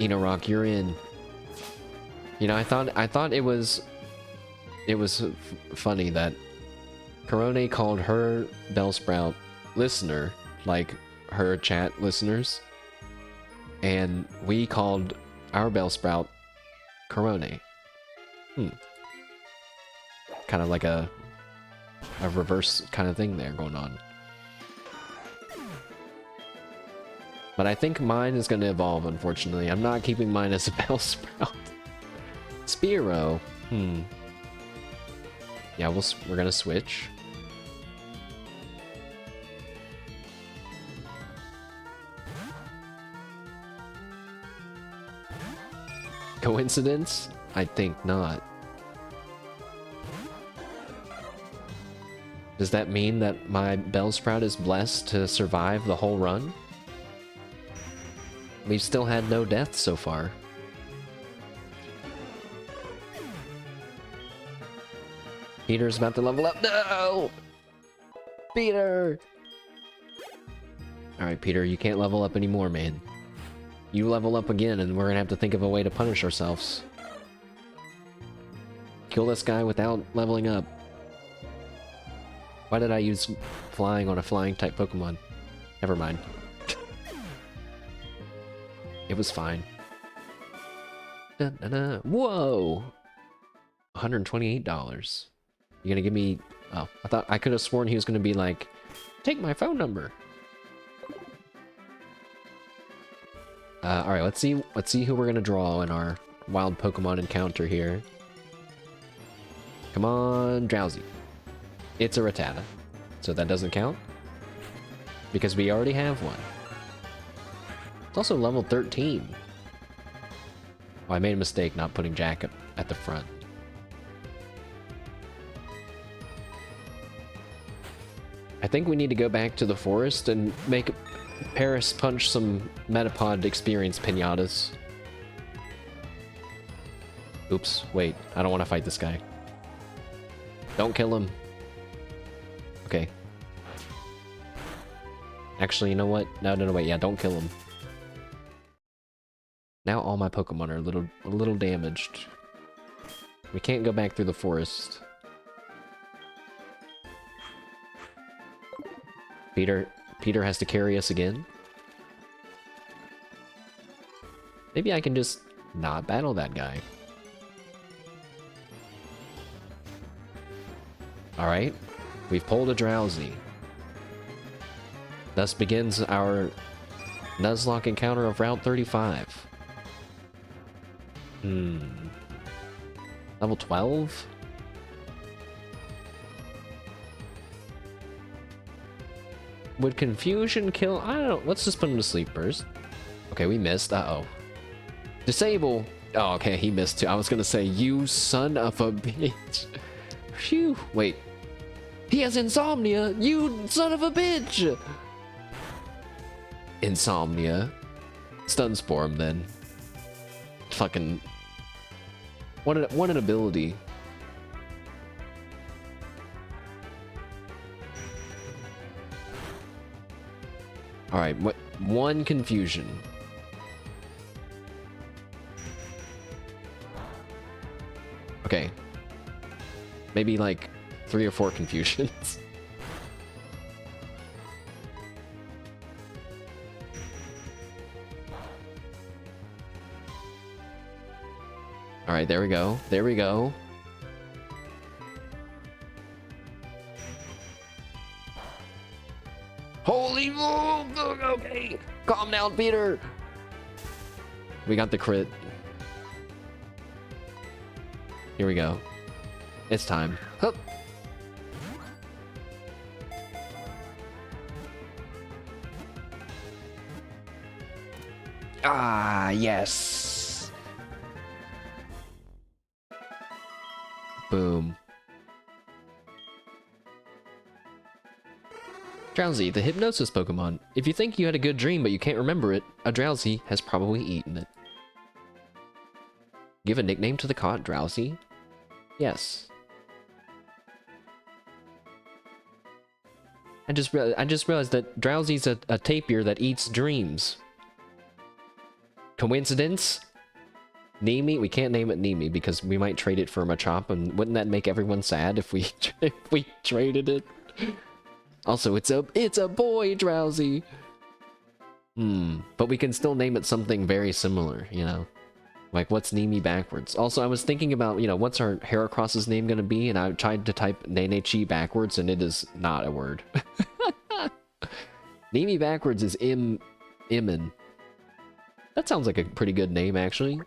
Rock, you're in. You know, I thought it was funny that Corone called her Bellsprout listener, like her chat listeners, and we called our Bellsprout Corone. Kind of like a reverse kind of thing there going on. But I think mine is going to evolve, unfortunately. I'm not keeping mine as a Bellsprout. Spearow. Yeah, we're going to switch. Coincidence? I think not. Does that mean that my Bellsprout is blessed to survive the whole run? We've still had no deaths so far. Peter's about to level up. No! Peter! Alright, Peter, you can't level up anymore, man. You level up again, and we're gonna have to think of a way to punish ourselves. Kill this guy without leveling up. Why did I use flying on a flying type Pokemon? Never mind. It was fine. Whoa! $128. You gonna give me... Oh, I could have sworn he was gonna be like, take my phone number. Alright, let's see who we're gonna draw in our wild Pokemon encounter here. Come on, Drowzee. It's a Rattata. So that doesn't count? Because we already have one. It's also level 13. Oh, I made a mistake not putting Jack at the front. I think we need to go back to the forest and make Paras punch some Metapod experience pinatas. Oops, wait. I don't want to fight this guy. Don't kill him. Okay. Actually, you know what? No, wait. Yeah, don't kill him. Now all my Pokemon are a little damaged. We can't go back through the forest. Peter has to carry us again. Maybe I can just not battle that guy. Alright. We've pulled a Drowzee. Thus begins our Nuzlocke encounter of Route 35. Level 12? Would confusion kill? I don't know. Let's just put him to sleep first. Okay, we missed. Uh-oh. Disable. Oh, okay, he missed too. I was gonna say, you son of a bitch. Phew. Wait. He has insomnia! You son of a bitch! Insomnia. Stun Spore him then. Fucking... What an ability. Alright, one confusion. Okay. Maybe like 3 or 4 confusions. Alright, there we go. There we go. Holy moly! Okay! Calm down, Peter! We got the crit. Here we go. It's time. Hup. Ah, yes. Boom. Drowzee, the hypnosis Pokemon. If you think you had a good dream but you can't remember it, a Drowzee has probably eaten it. Give a nickname to the cot, Drowzee? Yes. I just realized that Drowzee's a tapir that eats dreams. Coincidence? Nemi? We can't name it Nemi because we might trade it for Machop, and wouldn't that make everyone sad if we if we traded it? Also, it's a boy, Drowzee. But we can still name it something very similar, you know? Like, what's Nemi backwards? Also, I was thinking about, you know, what's our Heracross's name gonna be, and I tried to type Nenechi backwards, and it is not a word. Nemi backwards is Imin. That sounds like a pretty good name, actually.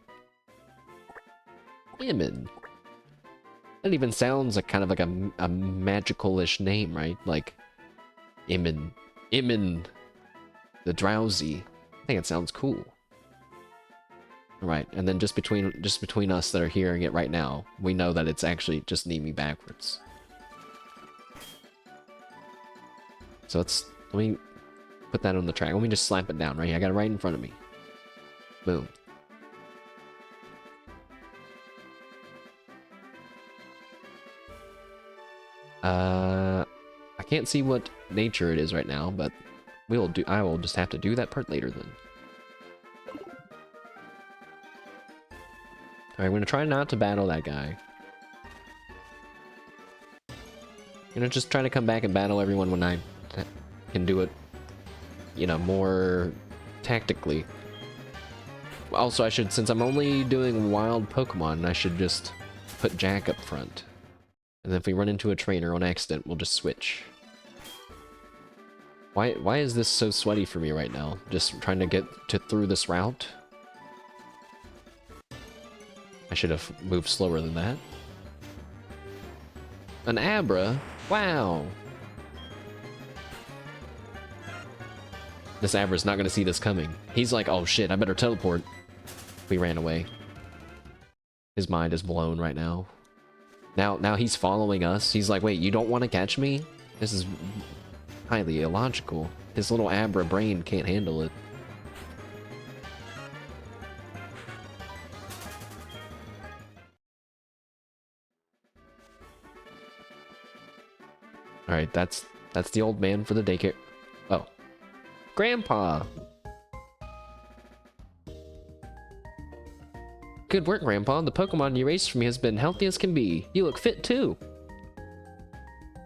Imin. That even sounds like kind of like a magical-ish name, right? Like, Imin. Imin. The Drowzee. I think it sounds cool. Right, and then just between us that are hearing it right now, we know that it's actually just Nemi backwards. So let me put that on the track. Let me just slap it down right here. I got it right in front of me. Boom. I can't see what nature it is right now, but I will just have to do that part later then. Alright, I'm gonna try not to battle that guy. You know, just try to come back and battle everyone when I can do it, you know, more tactically. Also, since I'm only doing wild Pokemon, I should just put Jack up front. And then if we run into a trainer on accident, we'll just switch. Why is this so sweaty for me right now? Just trying to get through this route? I should have moved slower than that. An Abra? Wow! This Abra's not gonna see this coming. He's like, oh shit, I better teleport. We ran away. His mind is blown right now. Now he's following us. He's like, wait, you don't want to catch me? This is highly illogical. His little Abra brain can't handle it. Alright, that's the old man for the daycare. Oh. Grandpa! Good work, Grandpa. The Pokemon you raised for me has been healthy as can be. You look fit, too.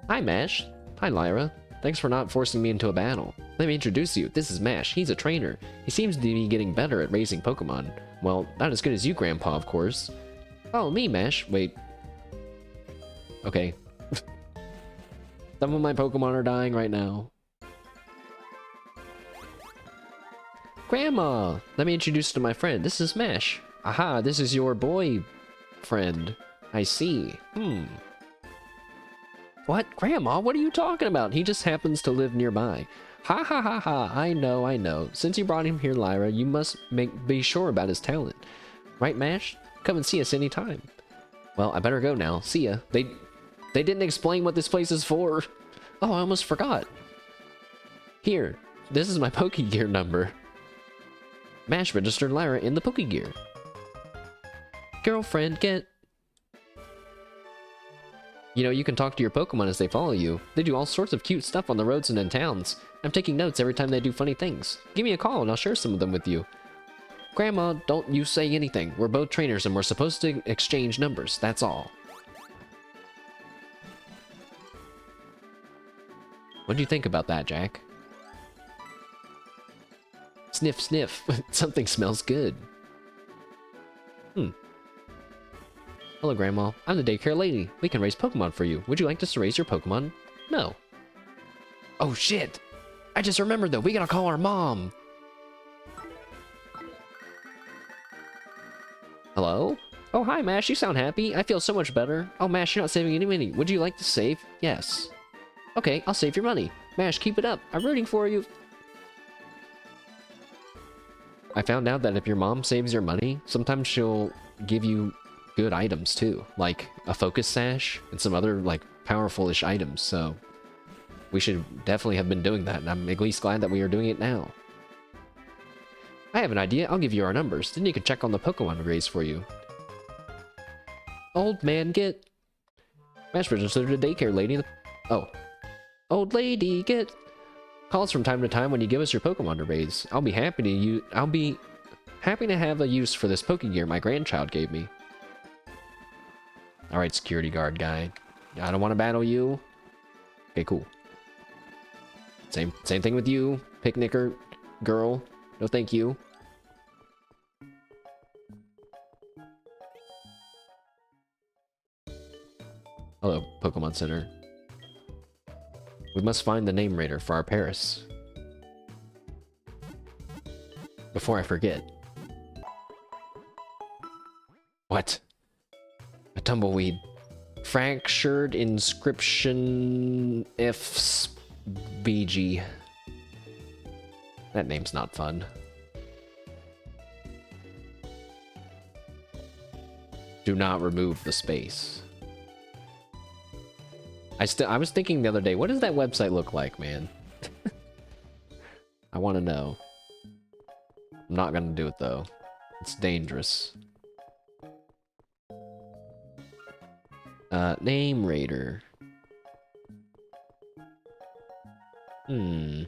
Hi, Mash. Hi, Lyra. Thanks for not forcing me into a battle. Let me introduce you. This is Mash. He's a trainer. He seems to be getting better at raising Pokemon. Well, not as good as you, Grandpa, of course. Oh, me, Mash. Wait. Okay. Some of my Pokemon are dying right now. Grandma! Let me introduce you to my friend. This is Mash. Aha, this is your boy friend. I see. What? Grandma, what are you talking about? He just happens to live nearby. Ha ha ha ha, I know. Since you brought him here, Lyra, you must be sure about his talent. Right, Mash? Come and see us anytime. Well, I better go now. See ya. They didn't explain what this place is for. Oh, I almost forgot. Here, this is my Pokegear number. Mash registered Lyra in the Pokegear. Girlfriend, get... You know, you can talk to your Pokemon as they follow you. They do all sorts of cute stuff on the roads and in towns. I'm taking notes every time they do funny things. Give me a call and I'll share some of them with you. Grandma, don't you say anything. We're both trainers and we're supposed to exchange numbers, that's all. What do you think about that, Jack? Sniff, sniff. Something smells good. Hello, Grandma. I'm the daycare lady. We can raise Pokemon for you. Would you like us to raise your Pokemon? No. Oh, shit! I just remembered, though. We gotta call our mom. Hello? Oh, hi, Mash. You sound happy. I feel so much better. Oh, Mash, you're not saving any money. Would you like to save? Yes. Okay, I'll save your money. Mash, keep it up. I'm rooting for you. I found out that if your mom saves your money, sometimes she'll give you good items too, like a focus sash and some other like powerful-ish items. So we should definitely have been doing that, and I'm at least glad that we are doing it now. I have an idea. I'll give you our numbers. Then you can check on the Pokemon race for you. Old man, get... Match register to daycare, lady. Oh. Old lady, get... Call us from time to time when you give us your Pokemon to raise. I'll be happy to have a use for this Pokegear my grandchild gave me. Alright, security guard guy. I don't want to battle you. Okay, cool. Same thing with you, picnicker girl. No thank you. Hello, Pokemon Center. We must find the name raider for our Paras. Before I forget. What? A tumbleweed. Fractured inscription F's BG. That name's not fun. Do not remove the space. I was thinking the other day, what does that website look like, man? I want to know. I'm not gonna do it though. It's dangerous. Name raider. Can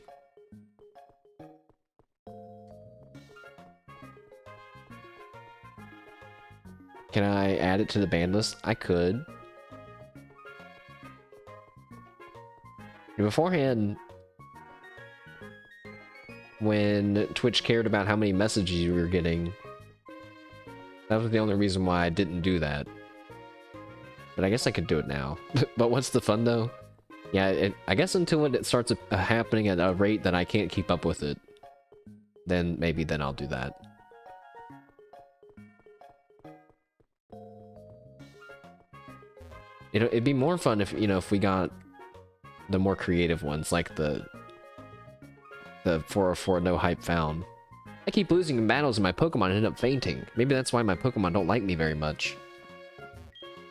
I add it to the ban list? I could. Beforehand, when Twitch cared about how many messages you were getting, that was the only reason why I didn't do that. But I guess I could do it now. But what's the fun though? Yeah, I guess until it starts happening at a rate that I can't keep up with it, then maybe then I'll do that. It'd be more fun if, if we got the more creative ones, like the 404 no hype found. I keep losing in battles and my Pokemon end up fainting. Maybe that's why my Pokemon don't like me very much.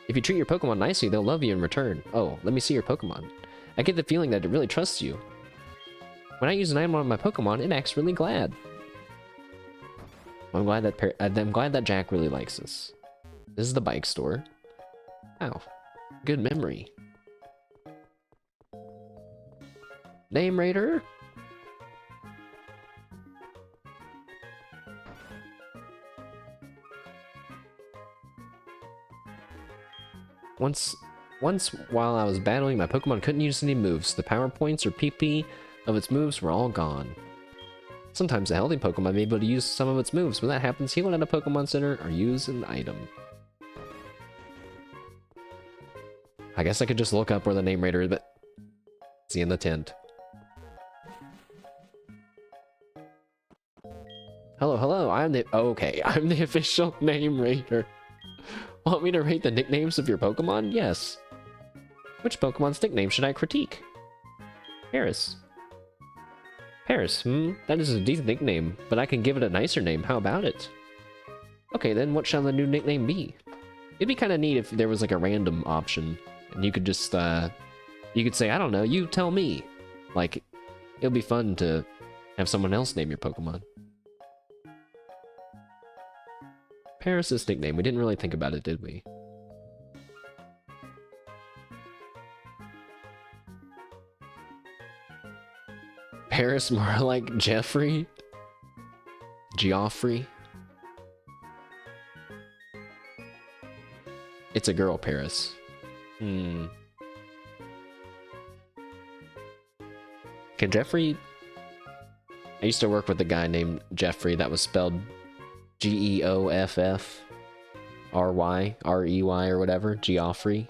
If you treat your Pokemon nicely, they'll love you in return. Oh, let me see your Pokemon. I get the feeling that it really trusts you. When I use an item on my Pokemon, it acts really glad. I'm glad that Jack really likes this. This is the bike store. Wow. Good memory. Name raider? Once while I was battling, my Pokemon couldn't use any moves. The power points or PP of its moves were all gone. Sometimes a healthy Pokemon may be able to use some of its moves. When that happens, heal at a Pokemon Center or use an item. I guess I could just look up where the name raider is, but see in the tent. Hello, I'm the official name raider. Want me to rate the nicknames of your Pokemon? Yes. Which Pokemon's nickname should I critique? Paras. Paras, that is a decent nickname, but I can give it a nicer name. How about it? Okay, then what shall the new nickname be? It'd be kind of neat if there was like a random option, and you could just, you could say, I don't know, you tell me. Like, it'll be fun to have someone else name your Pokemon. Paras' nickname. We didn't really think about it, did we? Paras more like Jeffrey? Geoffrey? It's a girl, Paras. Can Jeffrey... I used to work with a guy named Jeffrey that was spelled Geoffrey, R-E-Y, or whatever. Geoffrey.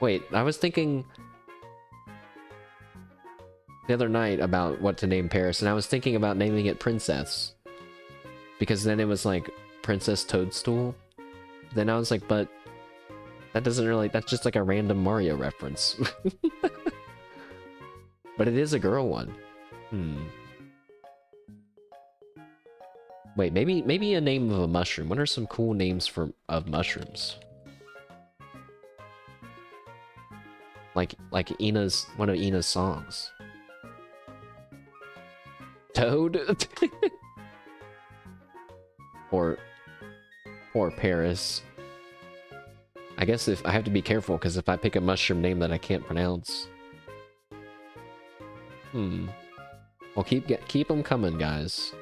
Wait, I was thinking the other night about what to name Paras, and I was thinking about naming it Princess. Because then it was like Princess Toadstool. then I was like, but that doesn't really, that's just like a random Mario reference. But it is a girl one. Wait, maybe a name of a mushroom. What are some cool names of mushrooms? Like Ina's, one of Ina's songs. Toad? Or Paris. I guess if I have to be careful, because if I pick a mushroom name that I can't pronounce. Well, keep them coming, guys.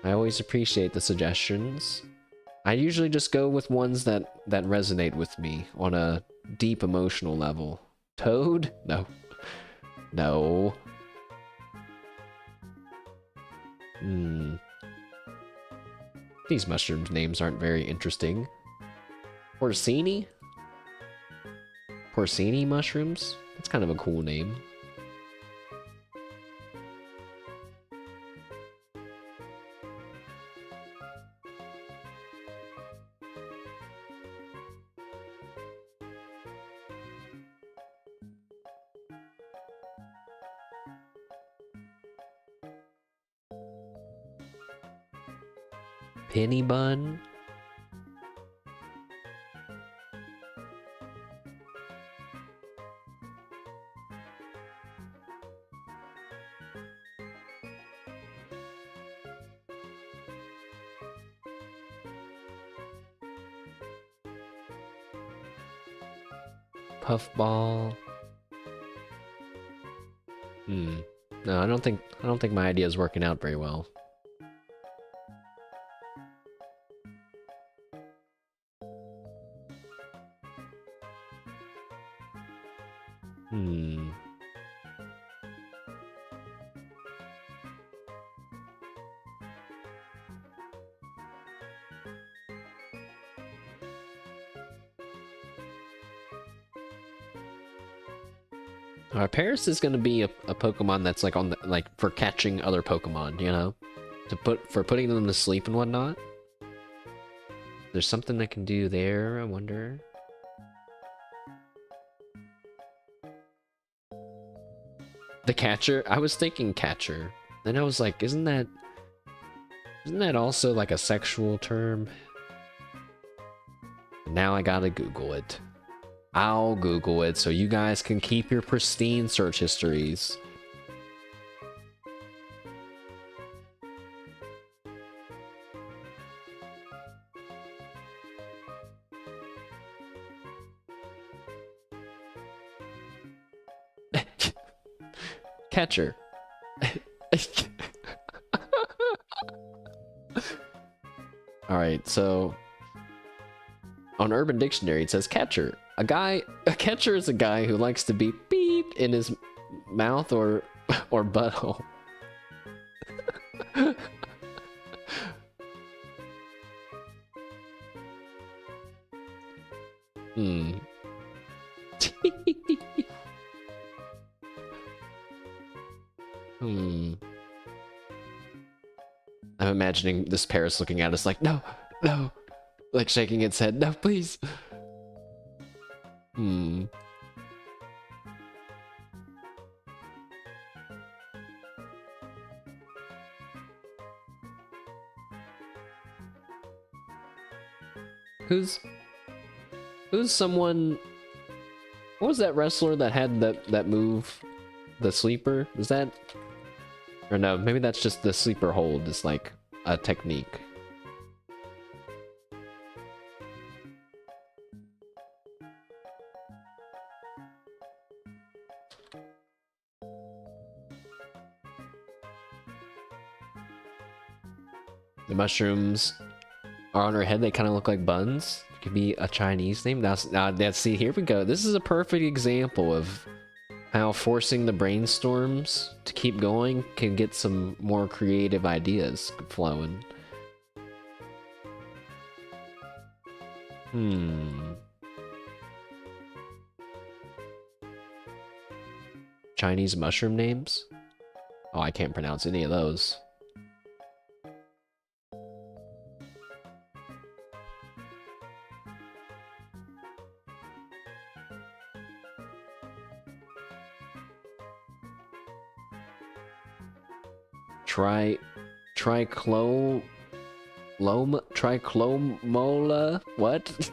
I always appreciate the suggestions. I usually just go with ones that resonate with me on a deep emotional level. Toad? No. No. These mushrooms names aren't very interesting. Porcini? Porcini mushrooms? That's kind of a cool name. Penny bun? Puffball. No, I don't think my idea is working out very well. Paris is gonna be a Pokemon that's like on the, like for catching other Pokemon, you know, for putting them to sleep and whatnot. There's something I can do there, I wonder. The catcher? I was thinking catcher. Then I was like, isn't that also like a sexual term? Now I gotta Google it. I'll Google it so you guys can keep your pristine search histories. Catcher. Alright, so on Urban Dictionary it says catcher. A catcher is a guy who likes to be beeped in his mouth or butthole. I'm imagining this Paris looking at us like, no, no, like shaking its head, no, please. Who's someone? What was that wrestler that had that move? The sleeper? Is that? Or no, maybe that's just the sleeper hold is like a technique. The mushrooms are on her head. They kind of look like buns. It could be a Chinese name. Now, see, here we go. This is a perfect example of how forcing the brainstorms to keep going can get some more creative ideas flowing. Chinese mushroom names? Oh, I can't pronounce any of those. Triclomola? What?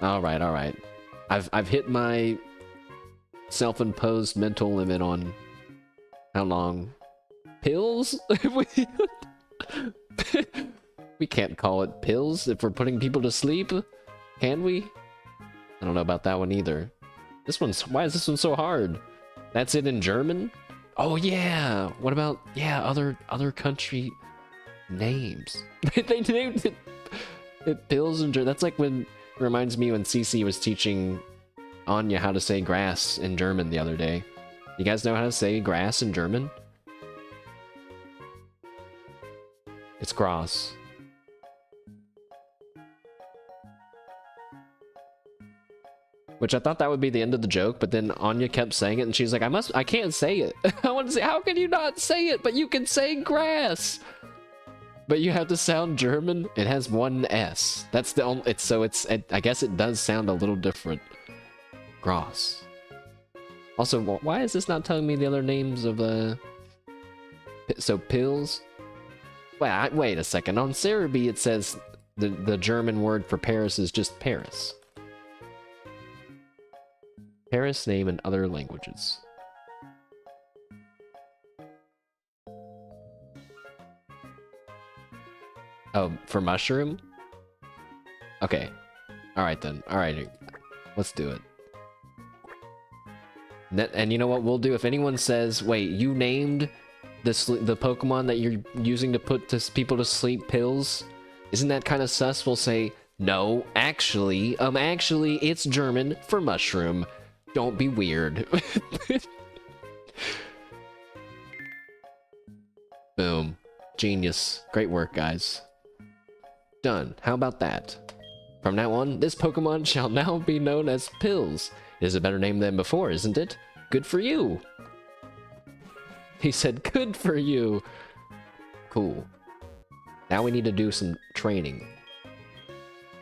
Alright, alright. I've hit my self-imposed mental limit on how long. Pills? We can't call it pills if we're putting people to sleep. Can we? I don't know about that one either. This one's... Why is this one so hard? That's it in German? Oh yeah! What about... Yeah, other country names. They named it pills in German. That's like when... Reminds me when Cece was teaching Anya how to say grass in German the other day. You guys know how to say grass in German? It's Gras. Which I thought that would be the end of the joke, but then Anya kept saying it, and she's like, I can't say it. I want to say, how can you not say it? But you can say grass! But you have to sound German? It has one S. That's the only, I guess it does sound a little different. Gras. Also, why is this not telling me the other names of, so pills? Wait a second, on Cerebi it says the German word for Paris is just Paris. Paris name in other languages. Oh, for mushroom? Okay. Alright then. Alright. Let's do it. And you know what we'll do? If anyone says, wait, you named the Pokemon that you're using to put people to sleep pills? Isn't that kind of sus? We'll say, no, actually, it's German for mushroom. Don't be weird. Boom. Genius. Great work, guys. Done. How about that? From now on, this Pokemon shall now be known as Pills. It is a better name than before, isn't it? Good for you. He said, good for you. Cool. Now we need to do some training.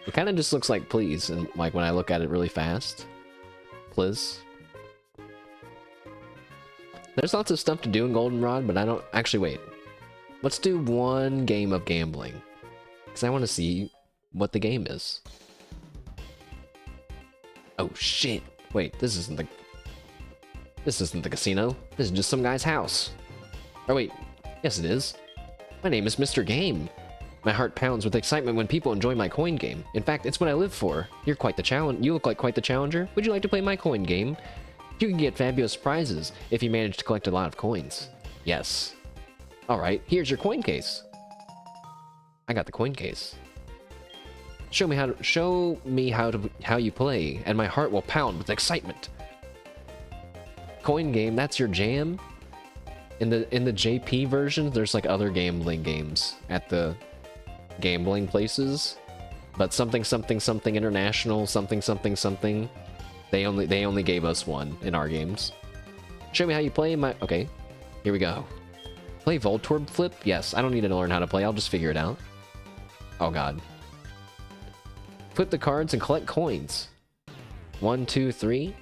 It kind of just looks like please, and like when I look at it really fast. Please. There's lots of stuff to do in Goldenrod, but I don't... Actually, wait. Let's do one game of gambling. Because I want to see what the game is. Oh, shit. Wait, this isn't the casino. This is just some guy's house. Oh, wait. Yes, it is. My name is Mr. Game. My heart pounds with excitement when people enjoy my coin game. In fact, it's what I live for. You're quite the challenge. You look like quite the challenger. Would you like to play my coin game? You can get fabulous prizes if you manage to collect a lot of coins. Yes. Alright, here's your coin case. I got the coin case. Show me how you play, and my heart will pound with excitement. Coin game, that's your jam? In the JP version, there's like other gambling games at the gambling places, but something international, something. They only gave us one in our games. Show me how you play my... Okay, here we go. Play Voltorb Flip? Yes, I don't need to learn how to play, I'll just figure it out. Oh god. Flip the cards and collect coins. 1, 2, 3?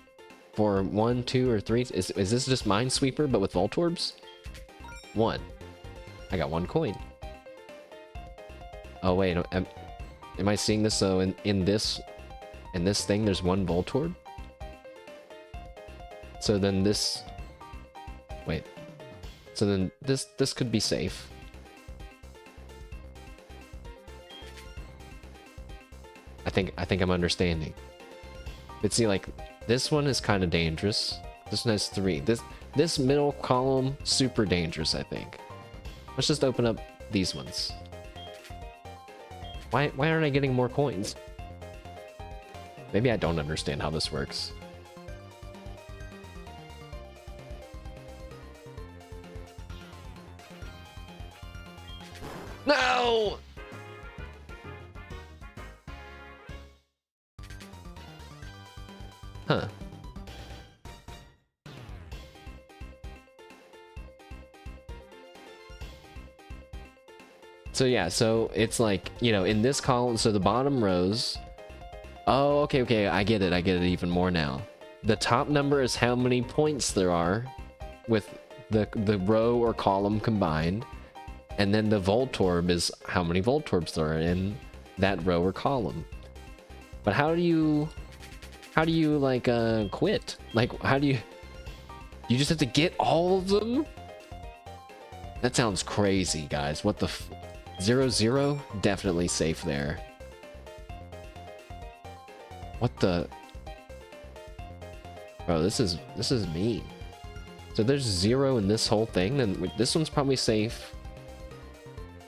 For 1, 2, or 3? Is this just Minesweeper, but with Voltorbs? 1. I got 1 coin. Oh wait, am I seeing this? So in this thing, there's 1 Voltorb? So then this... Wait. So then this could be safe. I think I'm understanding. But see, like, this one is kind of dangerous. This one has 3. This middle column, super dangerous, I think. Let's just open up these ones. Why aren't I getting more coins? Maybe I don't understand how this works. No! Huh. So yeah, so it's like, you know, in this column, so the bottom rows... Oh, okay, I get it even more now. the top number is how many points there are with the row or column combined, and then the Voltorb is how many Voltorbs there are in that row or column. But how do you like quit? Like, how do you just have to get all of them? That sounds crazy, guys. What the 0-0? Definitely safe there. What the? Bro, this is mean. So there's 0 in this whole thing, then this one's probably safe.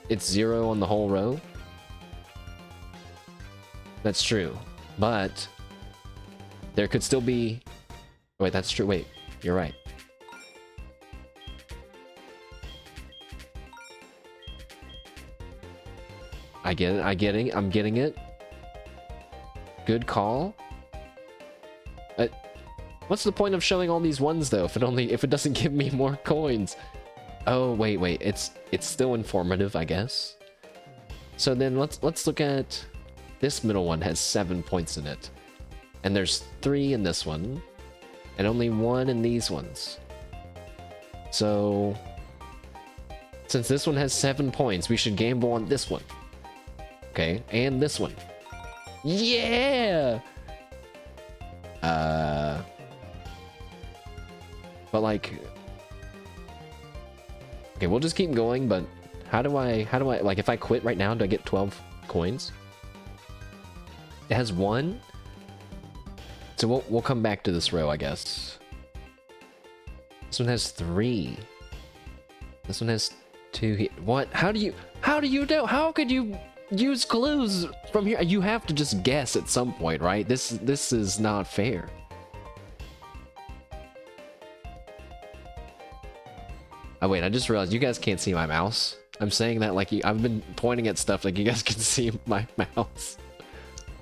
It's 0 on the whole row. That's true. But there could still be... Wait, that's true. Wait, you're right. I get it. I'm getting it. Good call. What's the point of showing all these ones though if it doesn't give me more coins? Oh wait, it's still informative, I guess. So then let's look at this middle one. Has 7 points in it, and there's 3 in this one, and only 1 in these ones. So since this one has 7 points, we should gamble on this one. Okay, and this one. Yeah. But like, okay, we'll just keep going. But how do I like, if I quit right now, do I get 12 coins? It has 1, so we'll come back to this row, I guess. This one has 3. This one has 2. What? How do you know? How could you use clues from here? You have to just guess at some point, right? This is not fair. Oh wait, I just realized you guys can't see my mouse. I'm saying that like I've been pointing at stuff like you guys can see my mouse.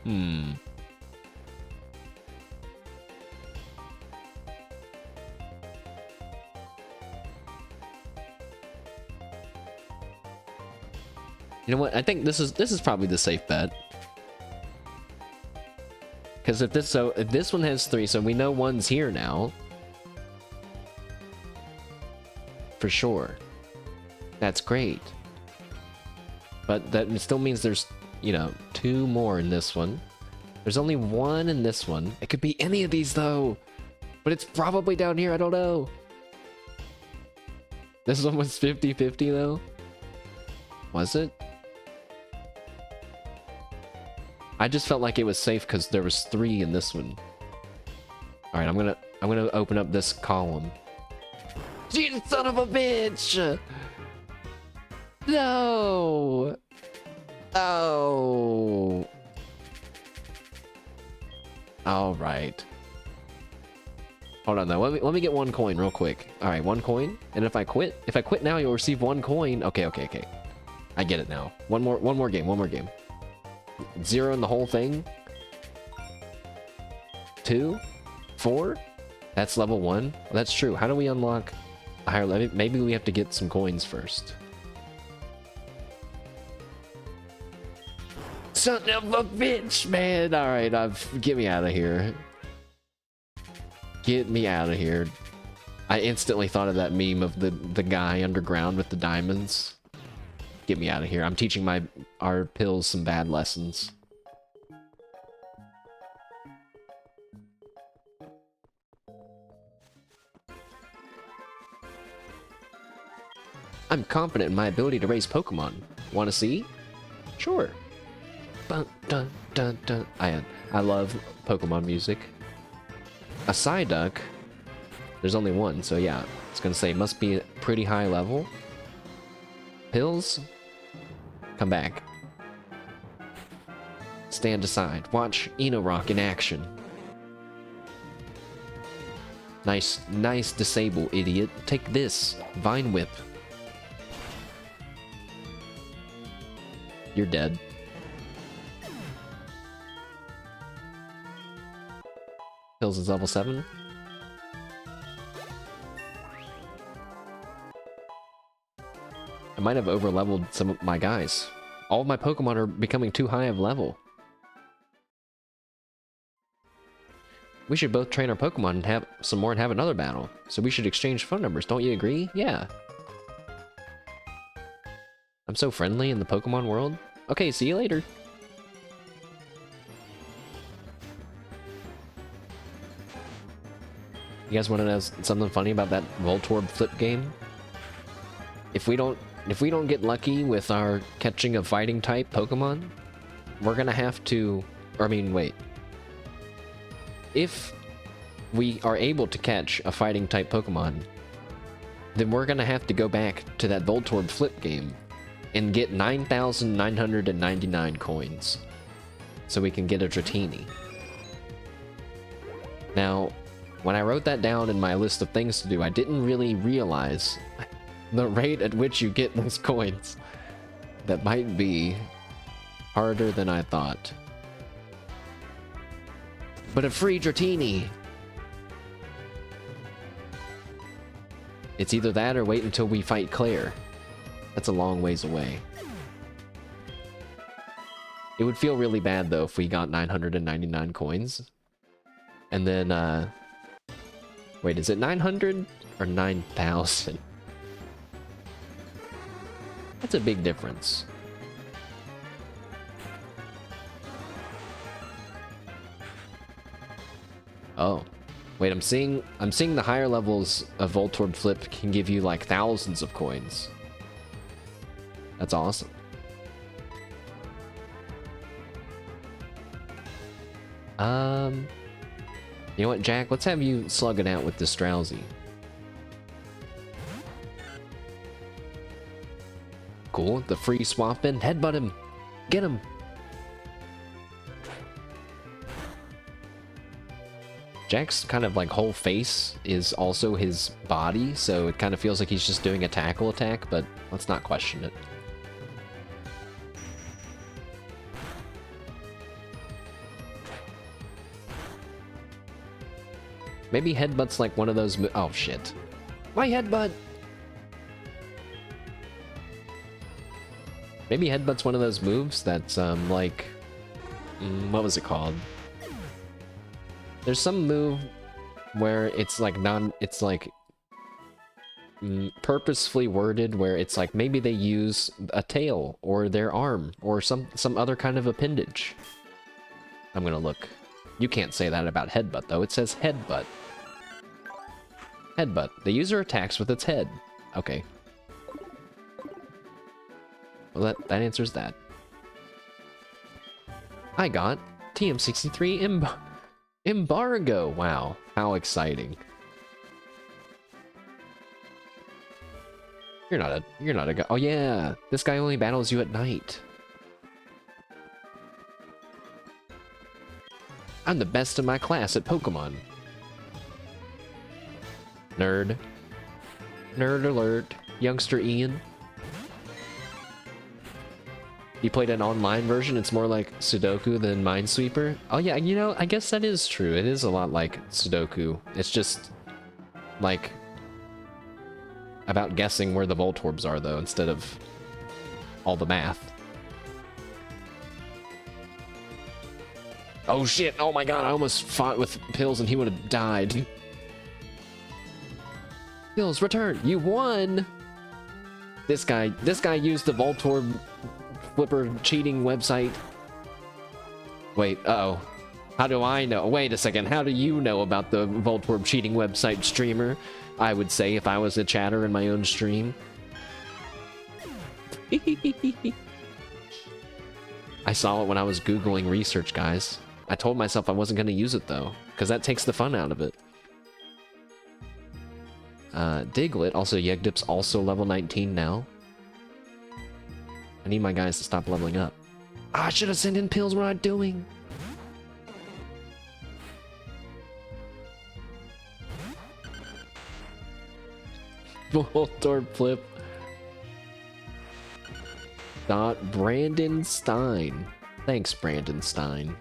You know what? I think this is probably the safe bet. Because if this one has 3, so we know 1's here now. For sure. That's great. But that still means there's, 2 more in this one. There's only 1 in this one. It could be any of these though. But it's probably down here, I don't know. This one was 50-50 though. Was it? I just felt like it was safe because there was 3 in this one. All right, I'm gonna open up this column. You son of a bitch! No! Oh. All right. Hold on though. Let me get 1 coin real quick. All right, 1 coin. And if I quit now, you'll receive 1 coin. Okay. I get it now. One more game. 0 in the whole thing. 2, 4. That's level 1. Well, that's true. How do we unlock a higher level? Maybe we have to get some coins first. Son of a bitch, man! All right, get me out of here. Get me out of here. I instantly thought of that meme of the guy underground with the diamonds. Get me out of here. I'm teaching our pills some bad lessons. I'm confident in my ability to raise Pokemon. Want to see? Sure. Dun, dun, dun, dun. I love Pokemon music. A Psyduck. There's only 1, so yeah. It's gonna say must be a pretty high level. Pills. Come back. Stand aside. Watch Enorock in action. Nice disable, idiot. Take this. Vine Whip. You're dead. Pills is level 7. I might have over-leveled some of my guys. All of my Pokemon are becoming too high of level. We should both train our Pokemon and have some more and have another battle. So we should exchange phone numbers. Don't you agree? Yeah. I'm so friendly in the Pokemon world. Okay, see you later. You guys want to know something funny about that Voltorb flip game? If we don't get lucky with our catching a fighting type Pokemon, we're gonna have to, or I mean, wait. If we are able to catch a fighting type Pokemon, then we're gonna have to go back to that Voltorb flip game and get 9,999 coins so we can get a Dratini. Now, when I wrote that down in my list of things to do, I didn't really realize the rate at which you get those coins. That might be harder than I thought. But a free Dratini! It's either that or wait until we fight Claire. That's a long ways away. It would feel really bad though if we got 999 coins. And then, wait, is it 900 or 9,000? That's a big difference. Oh. Wait, I'm seeing the higher levels of Voltorb Flip can give you like thousands of coins. That's awesome. You know what, Jack? Let's have you slug it out with this Drowzee. Cool, the free swap in. Headbutt him! Get him! Jack's kind of like whole face is also his body, so it kind of feels like he's just doing a tackle attack, but let's not question it. Maybe Headbutt's like one of those oh shit. My Headbutt! Maybe Headbutt's one of those moves that's like... what was it called? There's some move where it's like purposefully worded where it's like maybe they use a tail or their arm or some other kind of appendage. I'm gonna look. You can't say that about Headbutt though. It says Headbutt. Headbutt. The user attacks with its head. Okay. Well, that answers that. I got TM63 Embargo. Wow, how exciting. You're not a guy. Oh yeah, this guy only battles you at night. I'm the best in my class at Pokemon. Nerd. Nerd alert. Youngster Ian. You played an online version, it's more like Sudoku than Minesweeper. Oh yeah, you know, I guess that is true. It is a lot like Sudoku. It's just, like, about guessing where the Voltorbs are, though, instead of all the math. Oh shit, oh my god, I almost fought with Pills and he would have died. Pills, return! You won! This guy used the Voltorb Flipper cheating website. Wait, uh-oh. How do I know? Wait a second, how do you know about the Voltorb cheating website, streamer? I would say if I was a chatter in my own stream. I saw it when I was Googling research, guys. I told myself I wasn't going to use it, though, because that takes the fun out of it. Diglett, also Yegdip's also level 19 now. I need my guys to stop leveling up. Ah, I should have sent in Pills. What am I doing? Voltorb Flip. Brandon Stein. Thanks, Brandon Stein.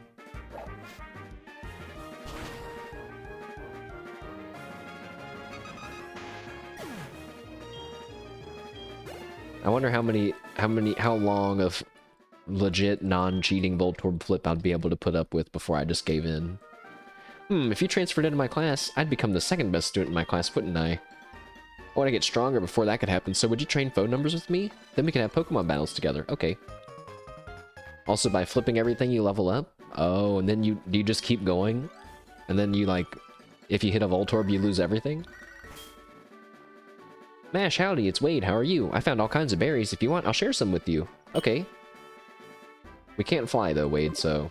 I wonder how long of legit non-cheating Voltorb Flip I'd be able to put up with before I just gave in. If you transferred into my class, I'd become the second best student in my class, wouldn't I? I want to get stronger before that could happen, so would you train phone numbers with me? Then we can have Pokemon battles together. Okay. Also, by flipping everything, you level up? Oh, and then do you just keep going? And then you, like, if you hit a Voltorb, you lose everything? Mash, howdy, it's Wade. How are you? I found all kinds of berries. If you want, I'll share some with you. Okay. We can't fly, though, Wade, so